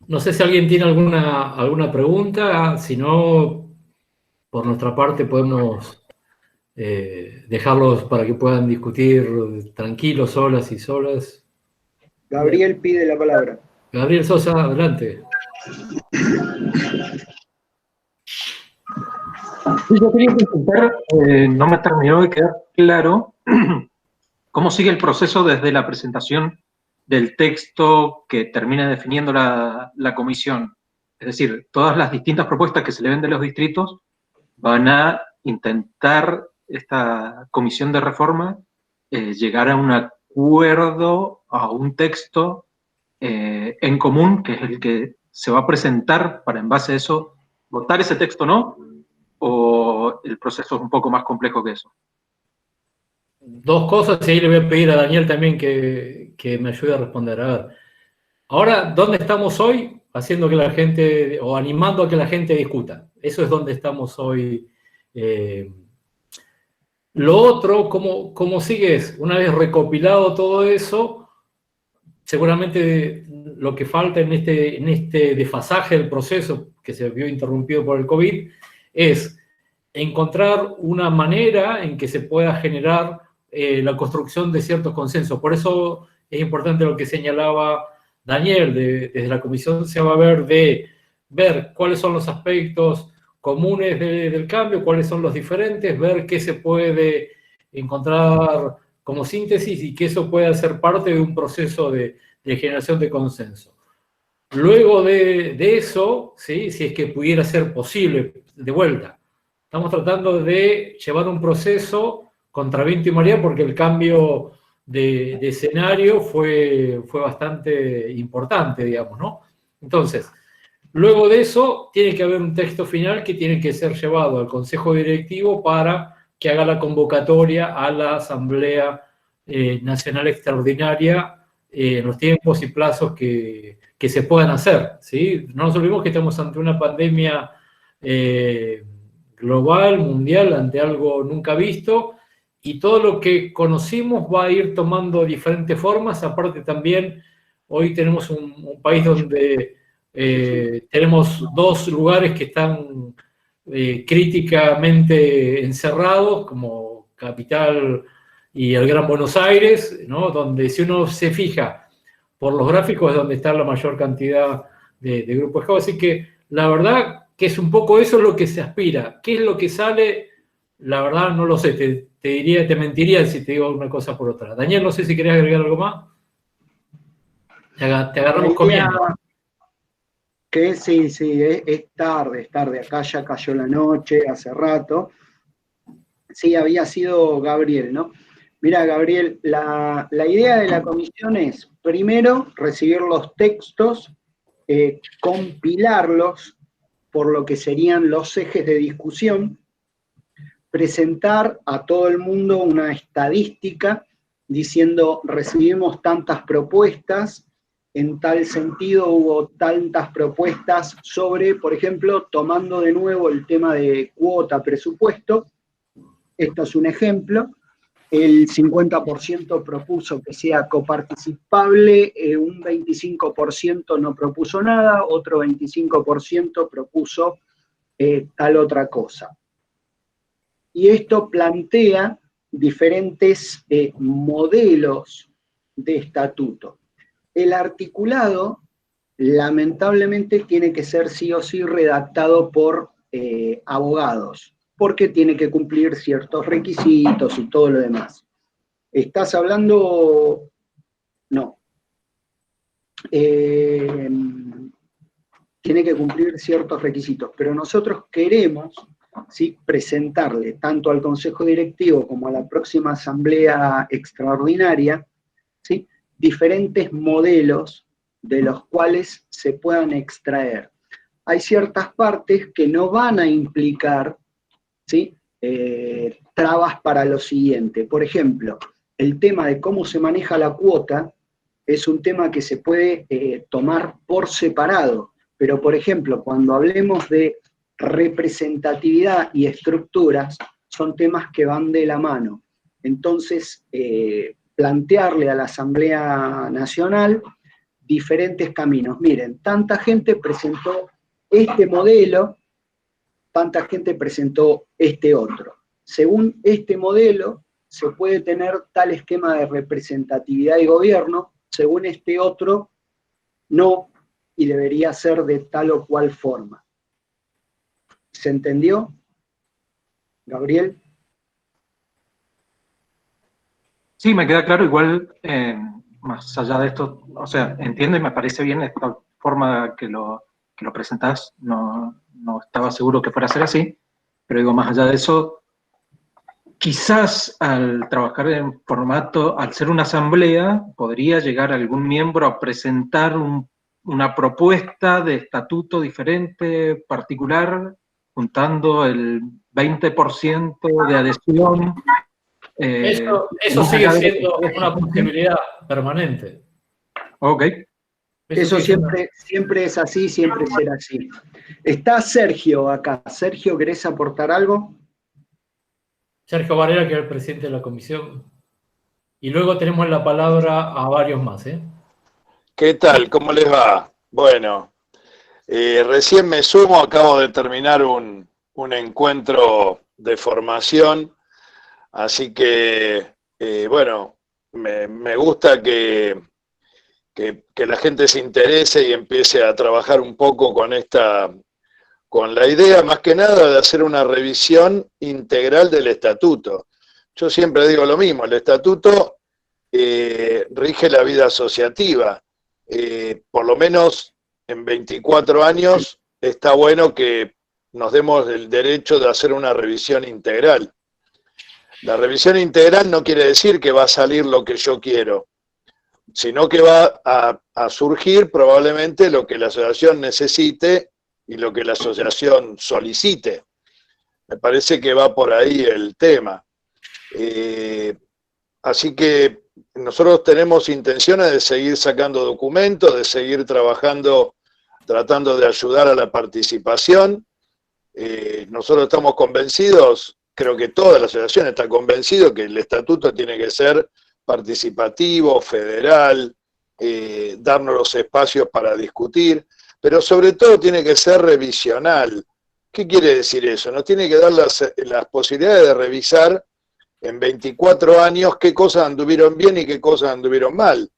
No sé si alguien tiene alguna pregunta, si no, por nuestra parte podemos dejarlos para que puedan discutir tranquilos, solas y solas. Gabriel pide la palabra. Gabriel Sosa, adelante. Sí, yo quería preguntar, no me terminó de quedar claro cómo sigue el proceso desde la presentación del texto que termina definiendo la comisión. Es decir, todas las distintas propuestas que se le ven de los distritos van a intentar esta comisión de reforma llegar a un acuerdo, a un texto en común, que es el que se va a presentar para en base a eso votar ese texto o no, o el proceso es un poco más complejo que eso. Dos cosas, y ahí le voy a pedir a Daniel también que me ayude a responder. A ver, ahora, ¿dónde estamos hoy? Haciendo que la gente, o animando a que la gente discuta. Eso es donde estamos hoy. Lo otro, ¿cómo sigues? Una vez recopilado todo eso, seguramente lo que falta en este desfasaje del proceso que se vio interrumpido por el COVID es encontrar una manera en que se pueda generar la construcción de ciertos consensos. Por eso es importante lo que señalaba Daniel, desde la comisión se va a ver cuáles son los aspectos comunes del cambio, cuáles son los diferentes, ver qué se puede encontrar como síntesis y que eso pueda ser parte de un proceso de generación de consenso. Luego de eso, ¿sí? Si es que pudiera ser posible, de vuelta, estamos tratando de llevar un proceso contra viento y marea porque el cambio de escenario fue bastante importante, digamos, ¿no? Entonces, luego de eso, tiene que haber un texto final que tiene que ser llevado al Consejo Directivo para que haga la convocatoria a la Asamblea Nacional Extraordinaria en los tiempos y plazos que se puedan hacer, ¿sí? No nos olvidemos que estamos ante una pandemia global, mundial, ante algo nunca visto, y todo lo que conocimos va a ir tomando diferentes formas. Aparte también, hoy tenemos un país donde tenemos dos lugares que están críticamente encerrados, como Capital y el Gran Buenos Aires, ¿no? Donde si uno se fija por los gráficos es donde está la mayor cantidad de grupos esclavos. Así que la verdad que es un poco eso lo que se aspira. ¿Qué es lo que sale? La verdad no lo sé, te mentiría si te digo una cosa por otra. Daniel, no sé si querías agregar algo más. Te agarramos comiendo. Que sí, es tarde, acá ya cayó la noche, hace rato. Sí, había sido Gabriel, ¿no? Mira, Gabriel, la idea de la comisión es, primero, recibir los textos, compilarlos por lo que serían los ejes de discusión, presentar a todo el mundo una estadística diciendo recibimos tantas propuestas, en tal sentido hubo tantas propuestas sobre, por ejemplo, tomando de nuevo el tema de cuota presupuesto, esto es un ejemplo, el 50% propuso que sea coparticipable, un 25% no propuso nada, otro 25% propuso tal otra cosa. Y esto plantea diferentes modelos de estatuto. El articulado, lamentablemente, tiene que ser sí o sí redactado por abogados, porque tiene que cumplir ciertos requisitos y todo lo demás. ¿Estás hablando? No. Tiene que cumplir ciertos requisitos, pero nosotros queremos, ¿sí?, presentarle tanto al Consejo Directivo como a la próxima Asamblea Extraordinaria, ¿sí?, diferentes modelos de los cuales se puedan extraer. Hay ciertas partes que no van a implicar, ¿sí?, trabas para lo siguiente. Por ejemplo, el tema de cómo se maneja la cuota es un tema que se puede tomar por separado, pero por ejemplo, cuando hablemos de representatividad y estructuras, son temas que van de la mano. Entonces, plantearle a la Asamblea Nacional diferentes caminos. Miren, tanta gente presentó este modelo, tanta gente presentó este otro. Según este modelo, se puede tener tal esquema de representatividad y gobierno, según este otro, no, y debería ser de tal o cual forma. ¿Se entendió? Gabriel. Sí, me queda claro, igual, más allá de esto, o sea, entiendo y me parece bien esta forma que lo presentás, no estaba seguro que fuera a ser así, pero digo, más allá de eso, quizás al trabajar en formato, al ser una asamblea, podría llegar algún miembro a presentar una propuesta de estatuto diferente, particular, juntando el 20% de adhesión. Eso sigue siendo una posibilidad permanente. Ok. Eso siempre es así, siempre será así. Está Sergio acá. Sergio, ¿querés aportar algo? Sergio Varela, que es el presidente de la comisión. Y luego tenemos la palabra a varios más, ¿eh? ¿Qué tal? ¿Cómo les va? Bueno, recién me sumo, acabo de terminar un encuentro de formación, así que, bueno, me gusta que la gente se interese y empiece a trabajar un poco con la idea, más que nada, de hacer una revisión integral del estatuto. Yo siempre digo lo mismo, el estatuto rige la vida asociativa. Por lo menos en 24 años está bueno que nos demos el derecho de hacer una revisión integral. La revisión integral no quiere decir que va a salir lo que yo quiero, sino que va a surgir probablemente lo que la asociación necesite y lo que la asociación solicite. Me parece que va por ahí el tema. Así que nosotros tenemos intenciones de seguir sacando documentos, de seguir trabajando, tratando de ayudar a la participación. Nosotros estamos convencidos, creo que toda la asociación está convencida que el estatuto tiene que ser participativo, federal, darnos los espacios para discutir, pero sobre todo tiene que ser revisional. ¿Qué quiere decir eso? Nos tiene que dar las posibilidades de revisar en 24 años qué cosas anduvieron bien y qué cosas anduvieron mal.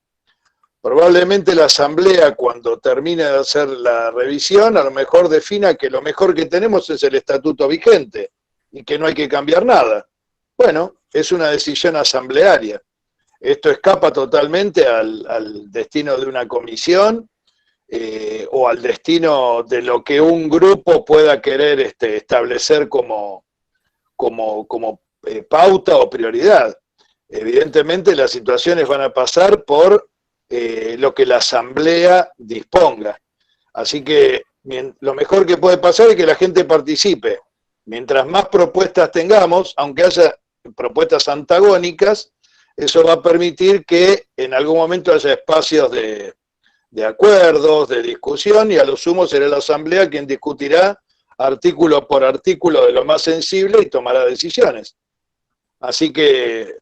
Probablemente la asamblea, cuando termine de hacer la revisión, a lo mejor defina que lo mejor que tenemos es el estatuto vigente y que no hay que cambiar nada. Bueno, es una decisión asamblearia. Esto escapa totalmente al destino de una comisión o al destino de lo que un grupo pueda querer establecer como pauta o prioridad. Evidentemente las situaciones van a pasar por lo que la asamblea disponga. Así que lo mejor que puede pasar es que la gente participe. Mientras más propuestas tengamos, aunque haya propuestas antagónicas, eso va a permitir que en algún momento haya espacios de acuerdos, de discusión, y a lo sumo será la asamblea quien discutirá artículo por artículo de lo más sensible y tomará decisiones. Así que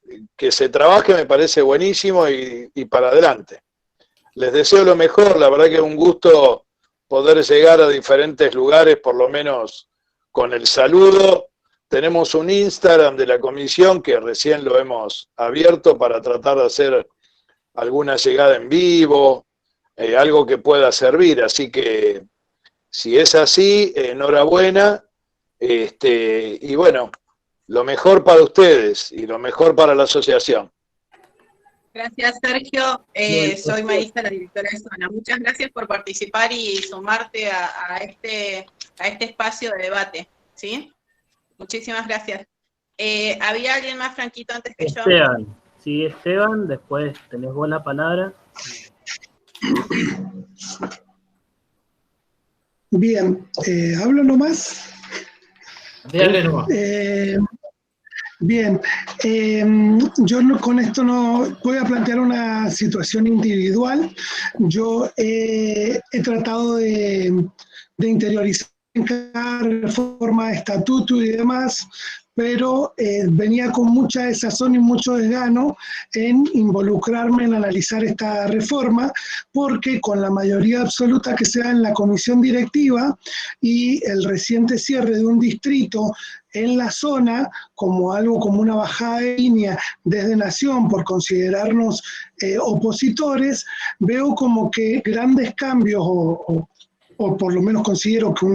se trabaje me parece buenísimo y para adelante. Les deseo lo mejor, la verdad que es un gusto poder llegar a diferentes lugares, por lo menos con el saludo. Tenemos un Instagram de la comisión que recién lo hemos abierto para tratar de hacer alguna llegada en vivo, algo que pueda servir. Así que si es así, enhorabuena. Y bueno, lo mejor para ustedes y lo mejor para la asociación. Gracias, Sergio. Soy Marisa, la directora de Zona. Muchas gracias por participar y sumarte a este espacio de debate, ¿sí? Muchísimas gracias. ¿Había alguien más, Franquito, antes que yo? Esteban. Sí, Esteban, después tenés vos la palabra. Bien, ¿hablo nomás? Dale nomás. Bien, yo con esto no voy a plantear una situación individual. Yo he tratado de interiorizar en cada reforma de estatuto y demás, pero venía con mucha desazón y mucho desgano en involucrarme en analizar esta reforma, porque con la mayoría absoluta que se da en la comisión directiva y el reciente cierre de un distrito en la zona, como algo como una bajada de línea desde Nación por considerarnos opositores, veo como que grandes cambios o o por lo menos considero que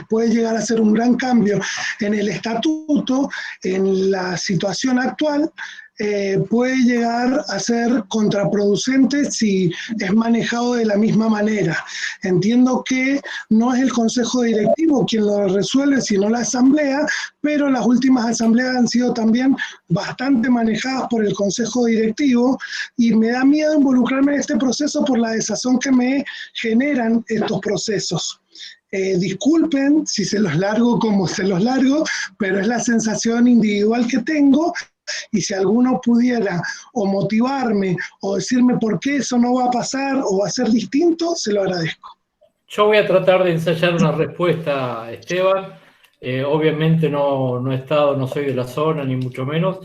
puede llegar a ser un gran cambio en el estatuto, en la situación actual, puede llegar a ser contraproducente si es manejado de la misma manera. Entiendo que no es el Consejo Directivo quien lo resuelve, sino la Asamblea, pero las últimas asambleas han sido también bastante manejadas por el Consejo Directivo y me da miedo involucrarme en este proceso por la desazón que me generan estos procesos. Disculpen si se los largo como se los largo, pero es la sensación individual que tengo. Y si alguno pudiera o motivarme o decirme por qué eso no va a pasar o va a ser distinto, se lo agradezco. Yo voy a tratar de ensayar una respuesta, Esteban. Obviamente no he estado, no soy de la zona, ni mucho menos.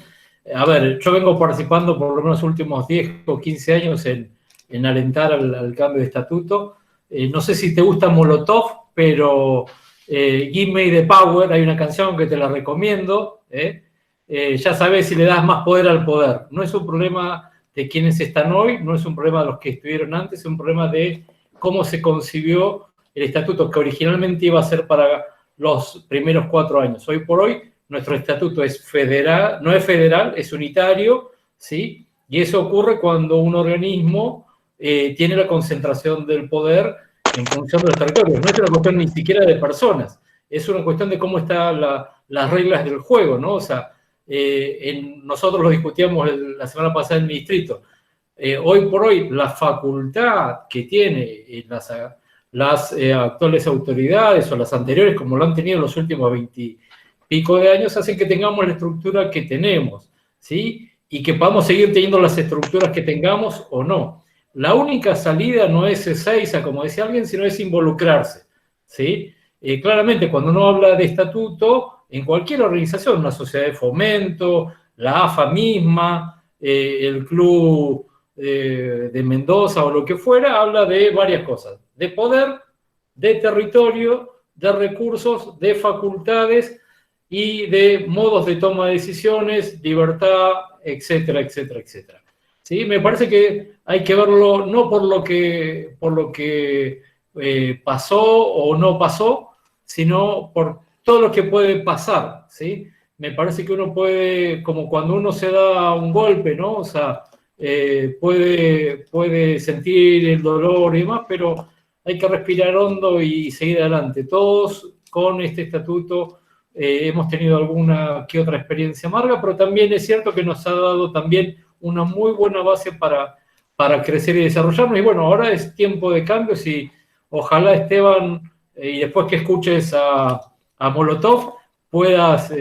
A ver, yo vengo participando por lo menos los últimos 10 o 15 años en alentar al cambio de estatuto. No sé si te gusta Molotov, pero Give Me the Power, hay una canción que te la recomiendo, ya sabes, si le das más poder al poder. No es un problema de quienes están hoy, no es un problema de los que estuvieron antes, es un problema de cómo se concibió el estatuto, que originalmente iba a ser para los primeros 4 años. Hoy por hoy, nuestro estatuto es federal, no es federal, es unitario, ¿sí? Y eso ocurre cuando un organismo tiene la concentración del poder en función de los territorios. No es una cuestión ni siquiera de personas, es una cuestión de cómo están las reglas del juego, ¿no? O sea, nosotros lo discutíamos la semana pasada en mi distrito. Hoy por hoy, la facultad que tiene las actuales autoridades o las anteriores, como lo han tenido en los últimos 20 y pico de años, hacen que tengamos la estructura que tenemos, ¿sí? Y que podamos seguir teniendo las estructuras que tengamos o no. La única salida no es Ezeiza, como decía alguien, sino es involucrarse, ¿sí? Claramente, cuando uno habla de estatuto, en cualquier organización, una sociedad de fomento, la AFA misma, el club de Mendoza o lo que fuera, habla de varias cosas, de poder, de territorio, de recursos, de facultades y de modos de toma de decisiones, libertad, etcétera, etcétera, etcétera. ¿Sí? Me parece que hay que verlo no por lo que pasó o no pasó, sino por todo lo que puede pasar, ¿sí? Me parece que uno puede, como cuando uno se da un golpe, ¿no? O sea, puede sentir el dolor y demás, pero hay que respirar hondo y seguir adelante. Todos con este estatuto hemos tenido alguna que otra experiencia amarga, pero también es cierto que nos ha dado también una muy buena base para crecer y desarrollarnos. Y bueno, ahora es tiempo de cambios y ojalá, Esteban, y después que escuches a Molotov, puedas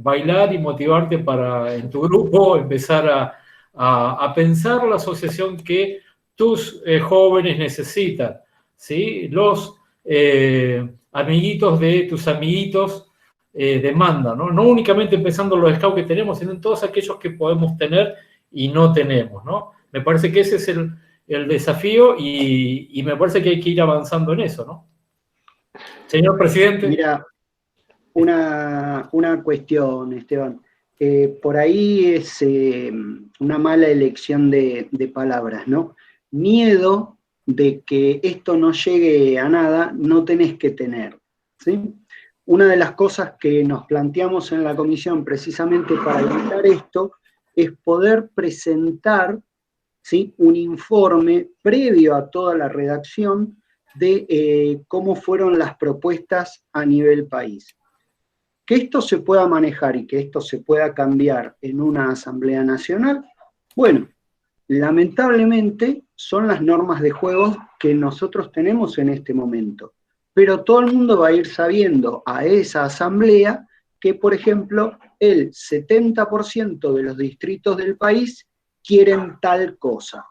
bailar y motivarte para en tu grupo empezar a pensar la asociación que tus jóvenes necesitan, ¿sí? Los amiguitos de tus amiguitos demandan, ¿no? No únicamente pensando en los scouts que tenemos, sino en todos aquellos que podemos tener y no tenemos, ¿no? Me parece que ese es el desafío y me parece que hay que ir avanzando en eso, ¿no? Señor presidente. Mira, una cuestión, Esteban. Por ahí es una mala elección de palabras, ¿no? Miedo de que esto no llegue a nada, no tenés que tener, ¿sí? Una de las cosas que nos planteamos en la comisión precisamente para evitar esto es poder presentar, ¿sí?, un informe previo a toda la redacción de cómo fueron las propuestas a nivel país. Que esto se pueda manejar y que esto se pueda cambiar en una Asamblea Nacional, bueno, lamentablemente son las normas de juego que nosotros tenemos en este momento. Pero todo el mundo va a ir sabiendo a esa asamblea que, por ejemplo, el 70% de los distritos del país quieren tal cosa.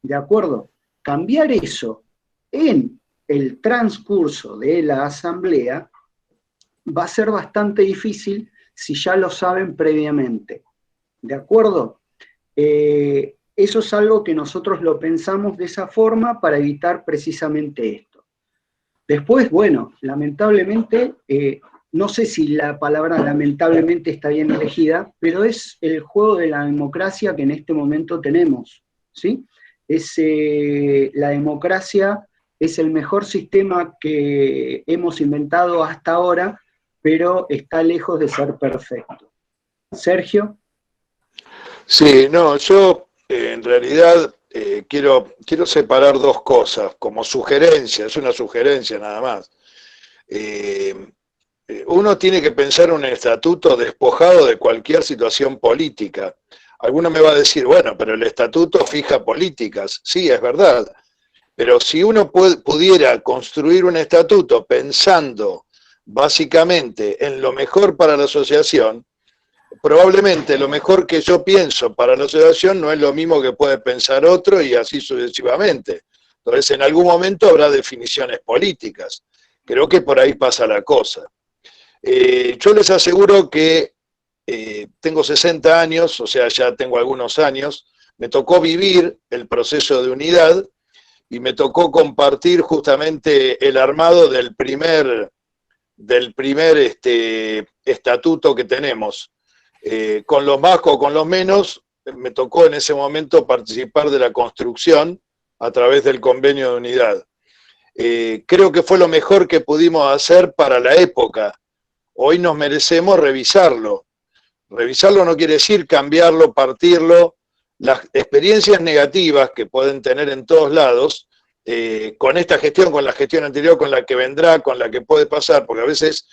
¿De acuerdo? Cambiar eso en el transcurso de la asamblea va a ser bastante difícil si ya lo saben previamente. ¿De acuerdo? Eso es algo que nosotros lo pensamos de esa forma para evitar precisamente esto. Después, bueno, lamentablemente, no sé si la palabra lamentablemente está bien elegida, pero es el juego de la democracia que en este momento tenemos, ¿sí? Es la democracia es el mejor sistema que hemos inventado hasta ahora, pero está lejos de ser perfecto. Sergio. Sí, no, yo en realidad quiero separar dos cosas, como sugerencia, es una sugerencia nada más. Uno tiene que pensar un estatuto despojado de cualquier situación política. Alguno me va a decir, bueno, pero el estatuto fija políticas. Sí, es verdad. Pero si uno pudiera construir un estatuto pensando básicamente en lo mejor para la asociación, probablemente lo mejor que yo pienso para la asociación no es lo mismo que puede pensar otro y así sucesivamente. Entonces, en algún momento habrá definiciones políticas. Creo que por ahí pasa la cosa. Yo les aseguro que tengo 60 años, o sea, ya tengo algunos años, me tocó vivir el proceso de unidad y me tocó compartir justamente el armado del primer estatuto que tenemos. Con los más o con los menos, me tocó en ese momento participar de la construcción a través del convenio de unidad. Creo que fue lo mejor que pudimos hacer para la época. Hoy nos merecemos revisarlo. Revisarlo no quiere decir cambiarlo, partirlo. Las experiencias negativas que pueden tener en todos lados, con esta gestión, con la gestión anterior, con la que vendrá, con la que puede pasar, porque a veces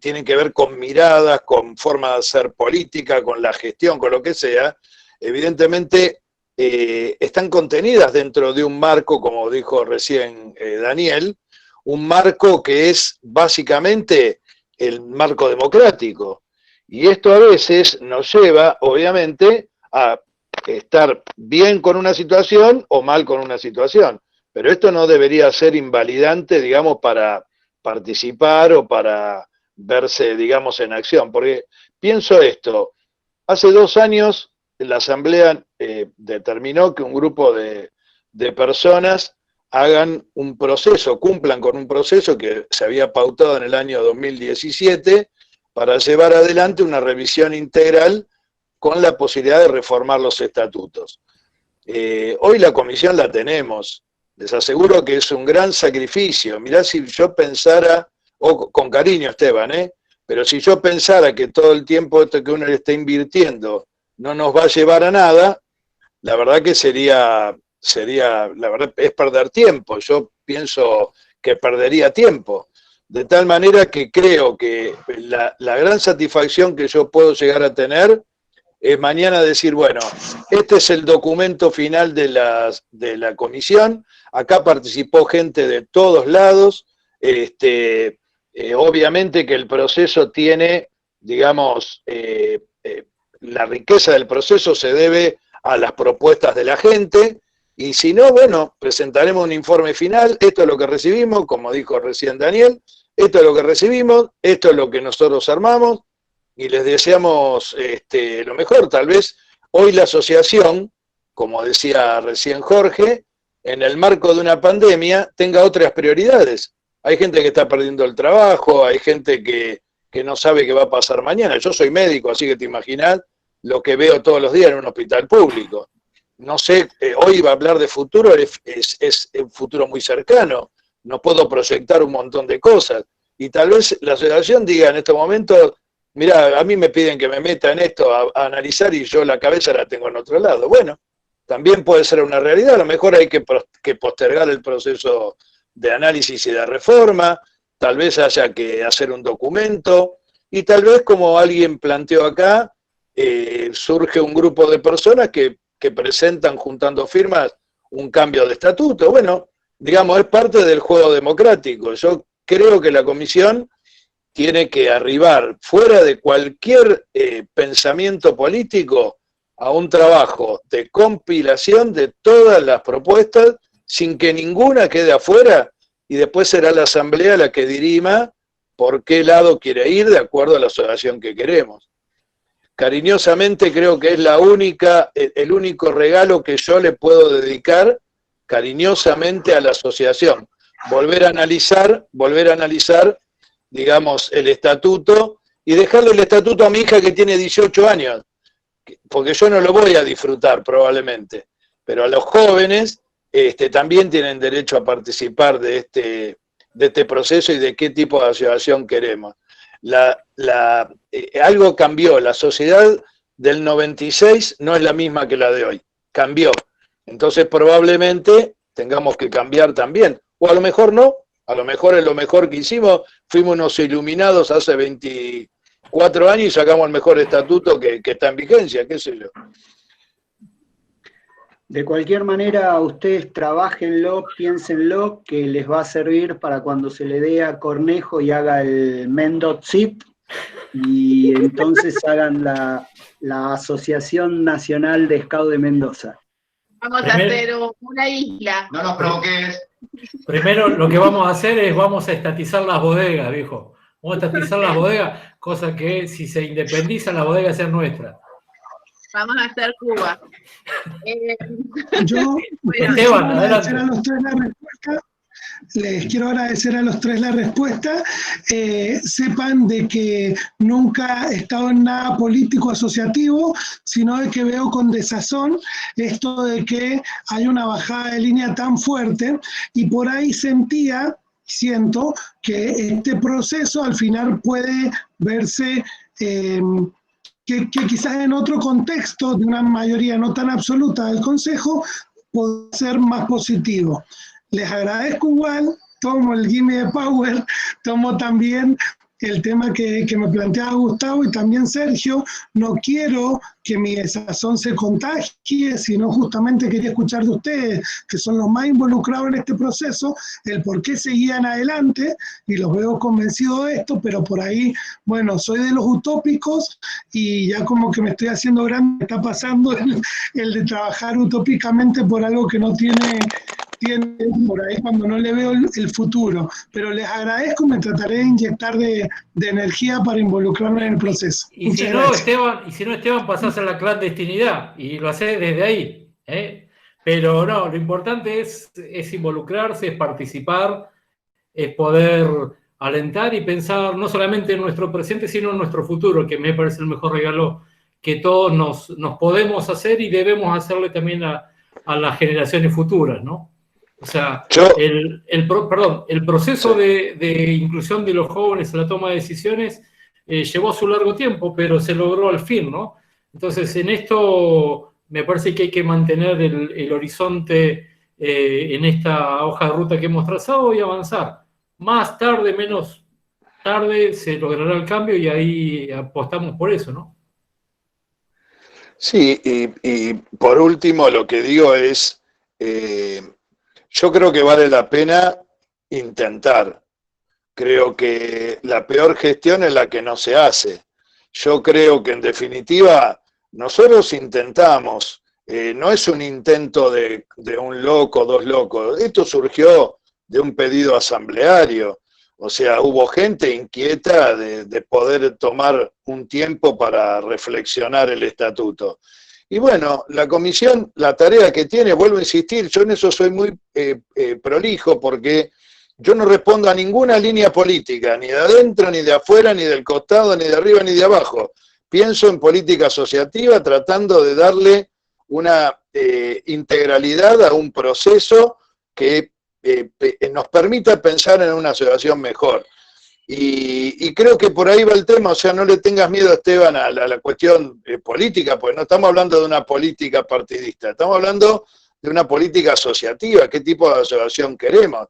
tienen que ver con miradas, con forma de hacer política, con la gestión, con lo que sea, evidentemente están contenidas dentro de un marco, como dijo recién Daniel, un marco que es básicamente el marco democrático. Y esto a veces nos lleva, obviamente, a estar bien con una situación o mal con una situación. Pero esto no debería ser invalidante, digamos, para participar o para verse, digamos, en acción. Porque pienso esto, hace 2 años la Asamblea determinó que un grupo de personas hagan un proceso, cumplan con un proceso que se había pautado en el año 2017 para llevar adelante una revisión integral con la posibilidad de reformar los estatutos. Hoy la comisión la tenemos, les aseguro que es un gran sacrificio. Mirá, si yo pensara, con cariño Esteban, pero si yo pensara que todo el tiempo esto que uno le está invirtiendo no nos va a llevar a nada, la verdad que sería, la verdad es perder tiempo. Yo pienso que perdería tiempo. De tal manera que creo que la gran satisfacción que yo puedo llegar a tener es mañana decir, bueno, este es el documento final de la comisión, acá participó gente de todos lados, obviamente que el proceso tiene, digamos, la riqueza del proceso se debe a las propuestas de la gente, y si no, bueno, presentaremos un informe final, esto es lo que recibimos, como dijo recién Daniel, esto es lo que recibimos, esto es lo que nosotros armamos, y les deseamos lo mejor. Tal vez hoy la asociación, como decía recién Jorge, en el marco de una pandemia, tenga otras prioridades. Hay gente que está perdiendo el trabajo, hay gente que no sabe qué va a pasar mañana. Yo soy médico, así que te imaginás lo que veo todos los días en un hospital público. No sé, hoy va a hablar de futuro, es un futuro muy cercano, no puedo proyectar un montón de cosas. Y tal vez la asociación diga en estos momentos, mirá, a mí me piden que me meta en esto a analizar y yo la cabeza la tengo en otro lado. Bueno, también puede ser una realidad, a lo mejor hay que postergar el proceso de análisis y de reforma, tal vez haya que hacer un documento, y tal vez, como alguien planteó acá, surge un grupo de personas que presentan, juntando firmas, un cambio de estatuto. Bueno, digamos, es parte del juego democrático. Yo creo que la comisión tiene que arribar, fuera de cualquier pensamiento político, a un trabajo de compilación de todas las propuestas, sin que ninguna quede afuera, y después será la Asamblea la que dirima por qué lado quiere ir de acuerdo a la asociación que queremos. Cariñosamente creo que es el único regalo que yo le puedo dedicar cariñosamente a la asociación. Volver a analizar, digamos, el estatuto, y dejarle el estatuto a mi hija que tiene 18 años, porque yo no lo voy a disfrutar probablemente, pero a los jóvenes también tienen derecho a participar de este proceso y de qué tipo de asociación queremos. Algo cambió, la sociedad del 96 no es la misma que la de hoy, cambió. Entonces probablemente tengamos que cambiar también, o a lo mejor no, a lo mejor es lo mejor que hicimos, fuimos unos iluminados hace 24 años y sacamos el mejor estatuto que está en vigencia, qué sé yo. De cualquier manera, ustedes trabajenlo, piénsenlo, que les va a servir para cuando se le dé a Cornejo y haga el Mendocip, y entonces hagan la Asociación Nacional de Scout de Mendoza. Vamos a hacer una isla. No nos provoques. Primero lo que vamos a hacer es vamos a estatizar las bodegas, viejo. Vamos a estatizar las bodegas, cosa que si se independizan las bodegas sean nuestras. Vamos a hacer Cuba. Yo Esteban, adelante. Les quiero agradecer a los tres la respuesta. Sepan de que nunca he estado en nada político asociativo, sino de que veo con desazón esto de que hay una bajada de línea tan fuerte, y por ahí siento que este proceso al final puede verse que quizás en otro contexto de una mayoría no tan absoluta del Consejo puede ser más positivo. Les agradezco igual, tomo el Gimme the Power, tomo también el tema que me planteaba Gustavo y también Sergio. No quiero que mi desazón se contagie, sino justamente quería escuchar de ustedes, que son los más involucrados en este proceso, el por qué seguían adelante, y los veo convencidos de esto, pero por ahí, bueno, soy de los utópicos y ya como que me estoy haciendo grande, está pasando el de trabajar utópicamente por algo que no tiene por ahí cuando no le veo el futuro, pero les agradezco, me trataré de inyectar de energía para involucrarme en el proceso. Y si no, Esteban, pasás a la clandestinidad y lo hacés desde ahí, ¿eh? Pero no, lo importante es involucrarse, es participar, es poder alentar y pensar no solamente en nuestro presente, sino en nuestro futuro, que me parece el mejor regalo que todos nos podemos hacer y debemos hacerle también a las generaciones futuras, ¿no? O sea, el proceso de inclusión de los jóvenes en la toma de decisiones llevó su largo tiempo, pero se logró al fin, ¿no? Entonces, en esto me parece que hay que mantener el horizonte en esta hoja de ruta que hemos trazado y avanzar. Más tarde, menos tarde, se logrará el cambio y ahí apostamos por eso, ¿no? Sí, y por último lo que digo es, yo creo que vale la pena intentar. Creo que la peor gestión es la que no se hace. Yo creo que en definitiva nosotros intentamos, no es un intento de un loco, dos locos, esto surgió de un pedido asambleario. O sea, hubo gente inquieta de poder tomar un tiempo para reflexionar el estatuto. Y bueno, la comisión, la tarea que tiene, vuelvo a insistir, yo en eso soy muy prolijo porque yo no respondo a ninguna línea política, ni de adentro, ni de afuera, ni del costado, ni de arriba, ni de abajo. Pienso en política asociativa tratando de darle una integralidad a un proceso que nos permita pensar en una asociación mejor. Y creo que por ahí va el tema, o sea, no le tengas miedo, Esteban, a la cuestión política, porque no estamos hablando de una política partidista, estamos hablando de una política asociativa, qué tipo de asociación queremos.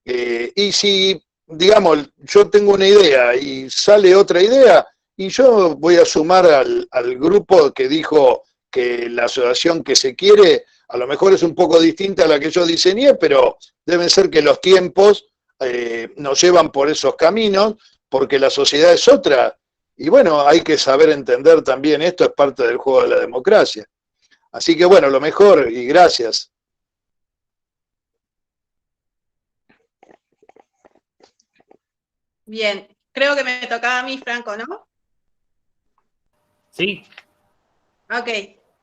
Y si, digamos, yo tengo una idea y sale otra idea, y yo voy a sumar al grupo que dijo que la asociación que se quiere a lo mejor es un poco distinta a la que yo diseñé, pero deben ser que los tiempos nos llevan por esos caminos, porque la sociedad es otra. Y bueno, hay que saber entender también esto, es parte del juego de la democracia. Así que bueno, lo mejor y gracias. Bien, creo que me tocaba a mí, Franco, ¿no? Sí. Ok.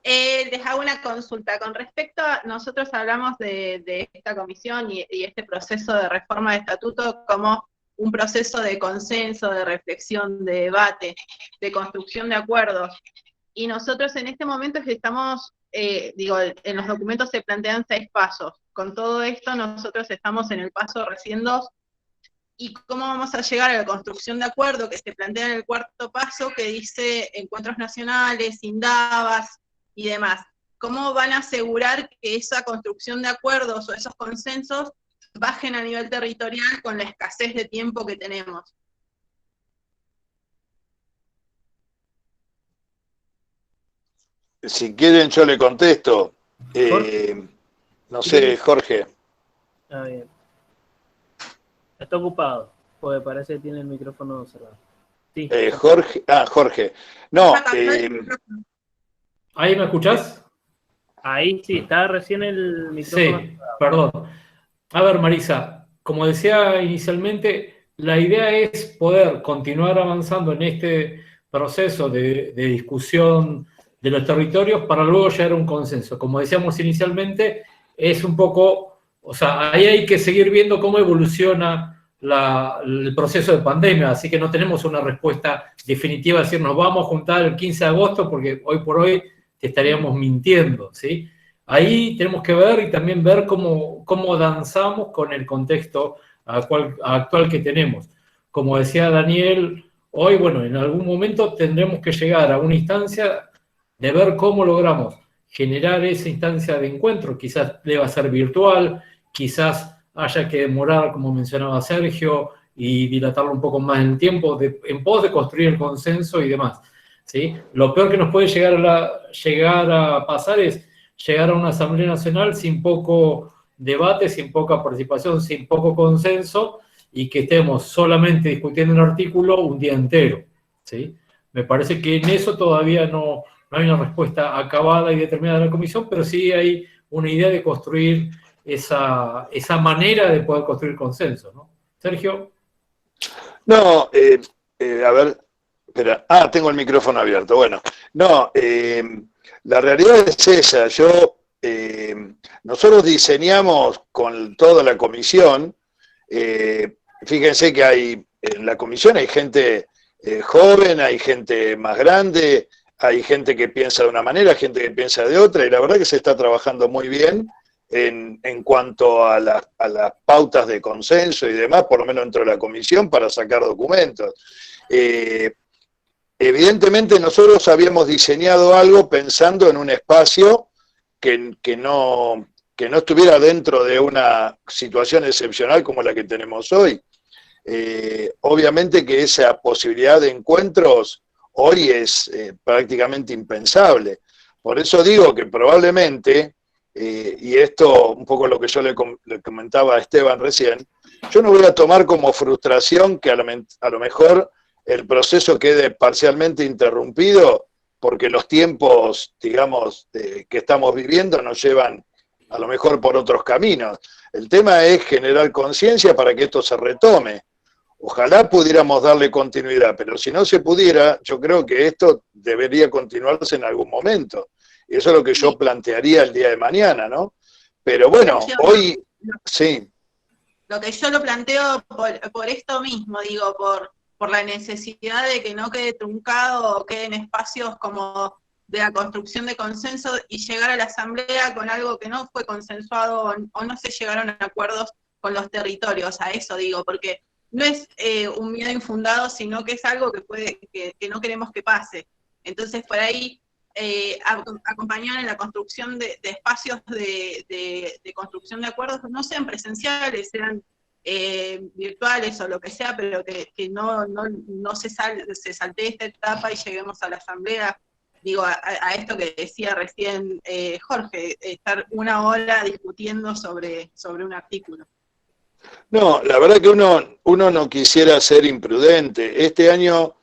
Les hago una consulta. Con respecto a, nosotros hablamos de esta comisión y este proceso de reforma de estatuto como un proceso de consenso, de reflexión, de debate, de construcción de acuerdos. Y nosotros en este momento estamos, en los documentos se plantean 6 pasos. Con todo esto nosotros estamos en el paso recién 2. ¿Y cómo vamos a llegar a la construcción de acuerdo que se plantea en el 4º paso, que dice encuentros nacionales, indabas y demás? ¿Cómo van a asegurar que esa construcción de acuerdos o esos consensos bajen a nivel territorial con la escasez de tiempo que tenemos? Si quieren yo le contesto. No sé, Jorge. Está bien. Está ocupado, porque parece que tiene el micrófono cerrado. Sí. Jorge. No, ¿Ahí me escuchás? Ahí sí, está recién el micrófono. Sí, perdón. A ver, Marisa, como decía inicialmente, la idea es poder continuar avanzando en este proceso de discusión de los territorios para luego llegar a un consenso. Como decíamos inicialmente, es un poco, o sea, ahí hay que seguir viendo cómo evoluciona el proceso de pandemia, así que no tenemos una respuesta definitiva, decir nos vamos a juntar el 15 de agosto, porque hoy por hoy te estaríamos mintiendo, ¿sí? Ahí tenemos que ver y también ver cómo danzamos con el contexto actual que tenemos. Como decía Daniel, hoy, bueno, en algún momento tendremos que llegar a una instancia de ver cómo logramos generar esa instancia de encuentro. Quizás deba ser virtual, quizás haya que demorar, como mencionaba Sergio, y dilatarlo un poco más en el tiempo, en pos de construir el consenso y demás, ¿sí? Lo peor que nos puede llegar a pasar es llegar a una Asamblea Nacional sin poco debate, sin poca participación, sin poco consenso, y que estemos solamente discutiendo un artículo un día entero, ¿sí? Me parece que en eso todavía no hay una respuesta acabada y determinada de la Comisión, pero sí hay una idea de construir esa manera de poder construir consenso, ¿no? Sergio. No, a ver, espera. Tengo el micrófono abierto. Bueno, no, la realidad es esa. Nosotros diseñamos con toda la comisión, fíjense que en la comisión hay gente joven, hay gente más grande, hay gente que piensa de una manera, gente que piensa de otra, y la verdad que se está trabajando muy bien en cuanto a las pautas de consenso y demás, por lo menos dentro de la comisión, para sacar documentos. Evidentemente nosotros habíamos diseñado algo pensando en un espacio que no estuviera dentro de una situación excepcional como la que tenemos hoy. Obviamente que esa posibilidad de encuentros hoy es prácticamente impensable. Por eso digo que probablemente, y esto un poco lo que yo le comentaba a Esteban recién, yo no voy a tomar como frustración que a lo mejor el proceso quede parcialmente interrumpido porque los tiempos, digamos, que estamos viviendo nos llevan a lo mejor por otros caminos. El tema es generar conciencia para que esto se retome. Ojalá pudiéramos darle continuidad, pero si no se pudiera, yo creo que esto debería continuarse en algún momento. Y eso es lo que yo plantearía el día de mañana, ¿no? Pero bueno, hoy, sí. Lo que yo lo planteo por esto mismo, digo, por la necesidad de que no quede truncado o queden espacios como de la construcción de consenso y llegar a la asamblea con algo que no fue consensuado o no se llegaron a acuerdos con los territorios. A eso digo, porque no es un miedo infundado, sino que es algo que no queremos que pase. Entonces, por ahí, acompañar en la construcción de espacios de construcción de acuerdos, no sean presenciales, sean virtuales o lo que sea, pero que no se saltee esta etapa y lleguemos a la asamblea. Digo, a esto que decía recién Jorge, estar una hora discutiendo sobre un artículo. No, la verdad que uno no quisiera ser imprudente. Este año,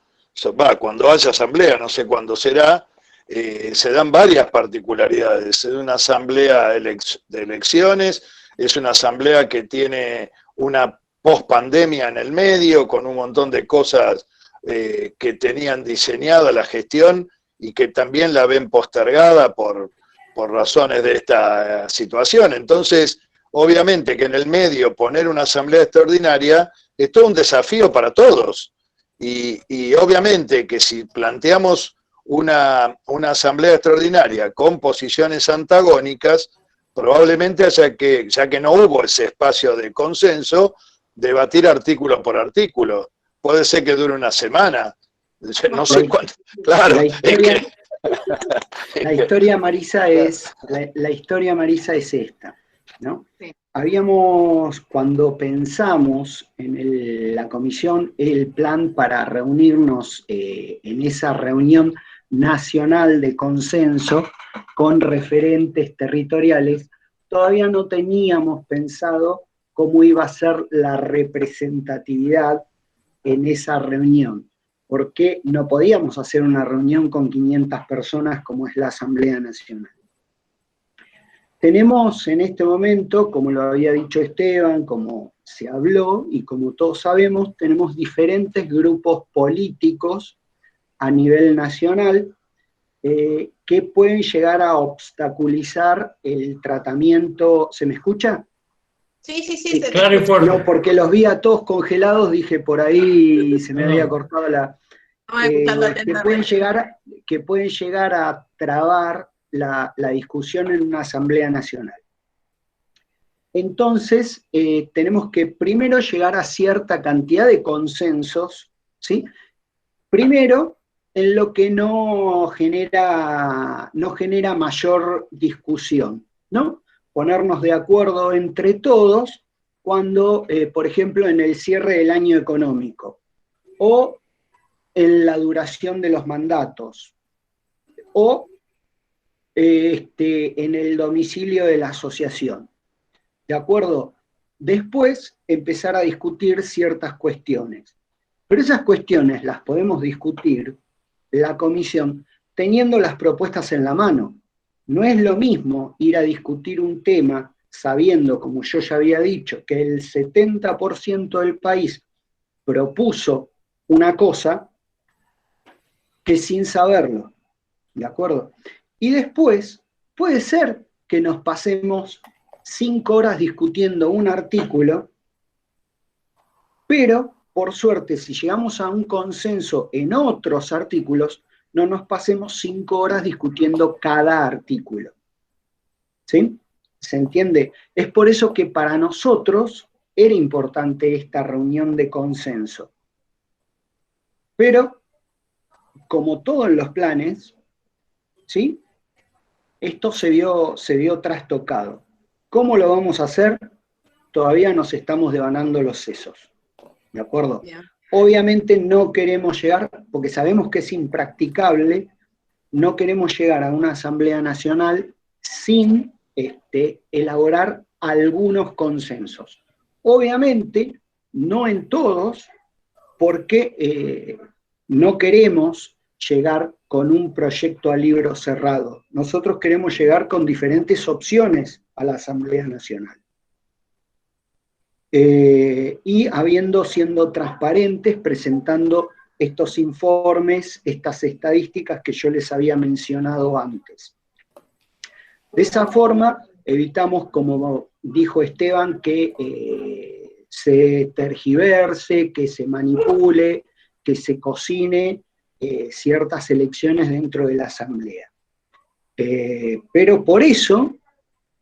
cuando haya asamblea, no sé cuándo será, se dan varias particularidades. Es una asamblea de elecciones, es una asamblea que tiene una pospandemia en el medio, con un montón de cosas que tenían diseñada la gestión y que también la ven postergada por razones de esta situación. Entonces, obviamente que en el medio poner una asamblea extraordinaria es todo un desafío para todos. Y obviamente que si planteamos una asamblea extraordinaria con posiciones antagónicas, probablemente haya que, ya que no hubo ese espacio de consenso, debatir artículo por artículo. Puede ser que dure una semana, no sé cuánto. Claro, la historia, Marisa, es esta, ¿no? Sí. Cuando pensamos en la comisión, el plan para reunirnos en esa reunión nacional de consenso con referentes territoriales, todavía no teníamos pensado cómo iba a ser la representatividad en esa reunión, porque no podíamos hacer una reunión con 500 personas como es la Asamblea Nacional. Tenemos en este momento, como lo había dicho Esteban, como se habló y como todos sabemos, tenemos diferentes grupos políticos a nivel nacional que pueden llegar a obstaculizar el tratamiento. ¿Se me escucha? Sí, Claro y fuerte. No, porque los vi a todos congelados, dije por ahí se me había cortado la... que pueden llegar a trabar la discusión en una asamblea nacional. Entonces, tenemos que primero llegar a cierta cantidad de consensos, ¿sí? Primero, en lo que no genera mayor discusión, ¿no? Ponernos de acuerdo entre todos cuando, por ejemplo, en el cierre del año económico, o en la duración de los mandatos, o en el domicilio de la asociación. ¿De acuerdo? Después empezar a discutir ciertas cuestiones. Pero esas cuestiones las podemos discutir la comisión teniendo las propuestas en la mano. No es lo mismo ir a discutir un tema sabiendo, como yo ya había dicho, que el 70% del país propuso una cosa que sin saberlo. ¿De acuerdo? Y después puede ser que nos pasemos 5 horas discutiendo un artículo, pero por suerte si llegamos a un consenso en otros artículos, no nos pasemos 5 horas discutiendo cada artículo. ¿Sí? ¿Se entiende? Es por eso que para nosotros era importante esta reunión de consenso. Pero, como todos los planes, ¿sí? Esto se vio trastocado. ¿Cómo lo vamos a hacer? Todavía nos estamos devanando los sesos. ¿De acuerdo? Bien. Obviamente no queremos llegar, porque sabemos que es impracticable, no queremos llegar a una Asamblea Nacional sin elaborar algunos consensos. Obviamente, no en todos, porque no queremos llegar con un proyecto a libro cerrado. Nosotros queremos llegar con diferentes opciones a la Asamblea Nacional. Y siendo transparentes, presentando estos informes, estas estadísticas que yo les había mencionado antes. De esa forma, evitamos, como dijo Esteban, que se tergiverse, que se manipule, que se cocine ciertas elecciones dentro de la Asamblea. Pero por eso,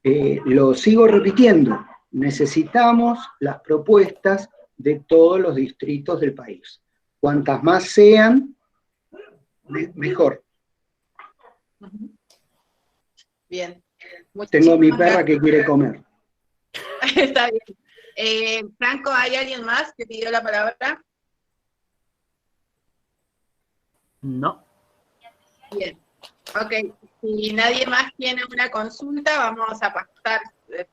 lo sigo repitiendo, necesitamos las propuestas de todos los distritos del país. Cuantas más sean, mejor. Bien. Tengo mi perra que quiere comer. Está bien. Franco, ¿hay alguien más que pidió la palabra? No. Bien. Ok. Si nadie más tiene una consulta, vamos a pasar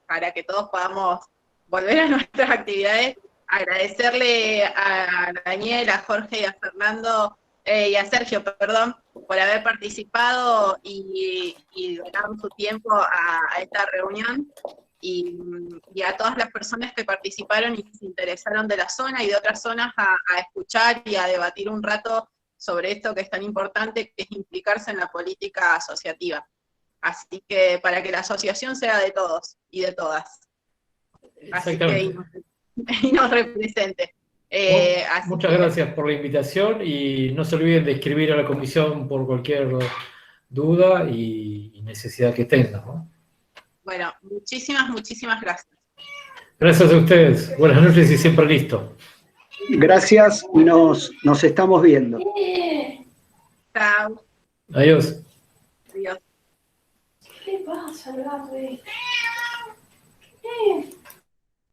para que todos podamos volver a nuestras actividades. Agradecerle a Daniel, a Jorge y a Fernando, y a Sergio, perdón, por haber participado y donar su tiempo a esta reunión, y a todas las personas que participaron y que se interesaron de la zona y de otras zonas a escuchar y a debatir un rato sobre esto que es tan importante, que es implicarse en la política asociativa. Así que para que la asociación sea de todos y de todas. Así que y nos represente. Muchas gracias por la invitación y no se olviden de escribir a la comisión por cualquier duda y necesidad que tengan, ¿no? Bueno, muchísimas gracias. Gracias a ustedes. Buenas noches y siempre listo. Gracias, nos estamos viendo. Chao. Adiós. Adiós. ¿Qué pasa, Gaby?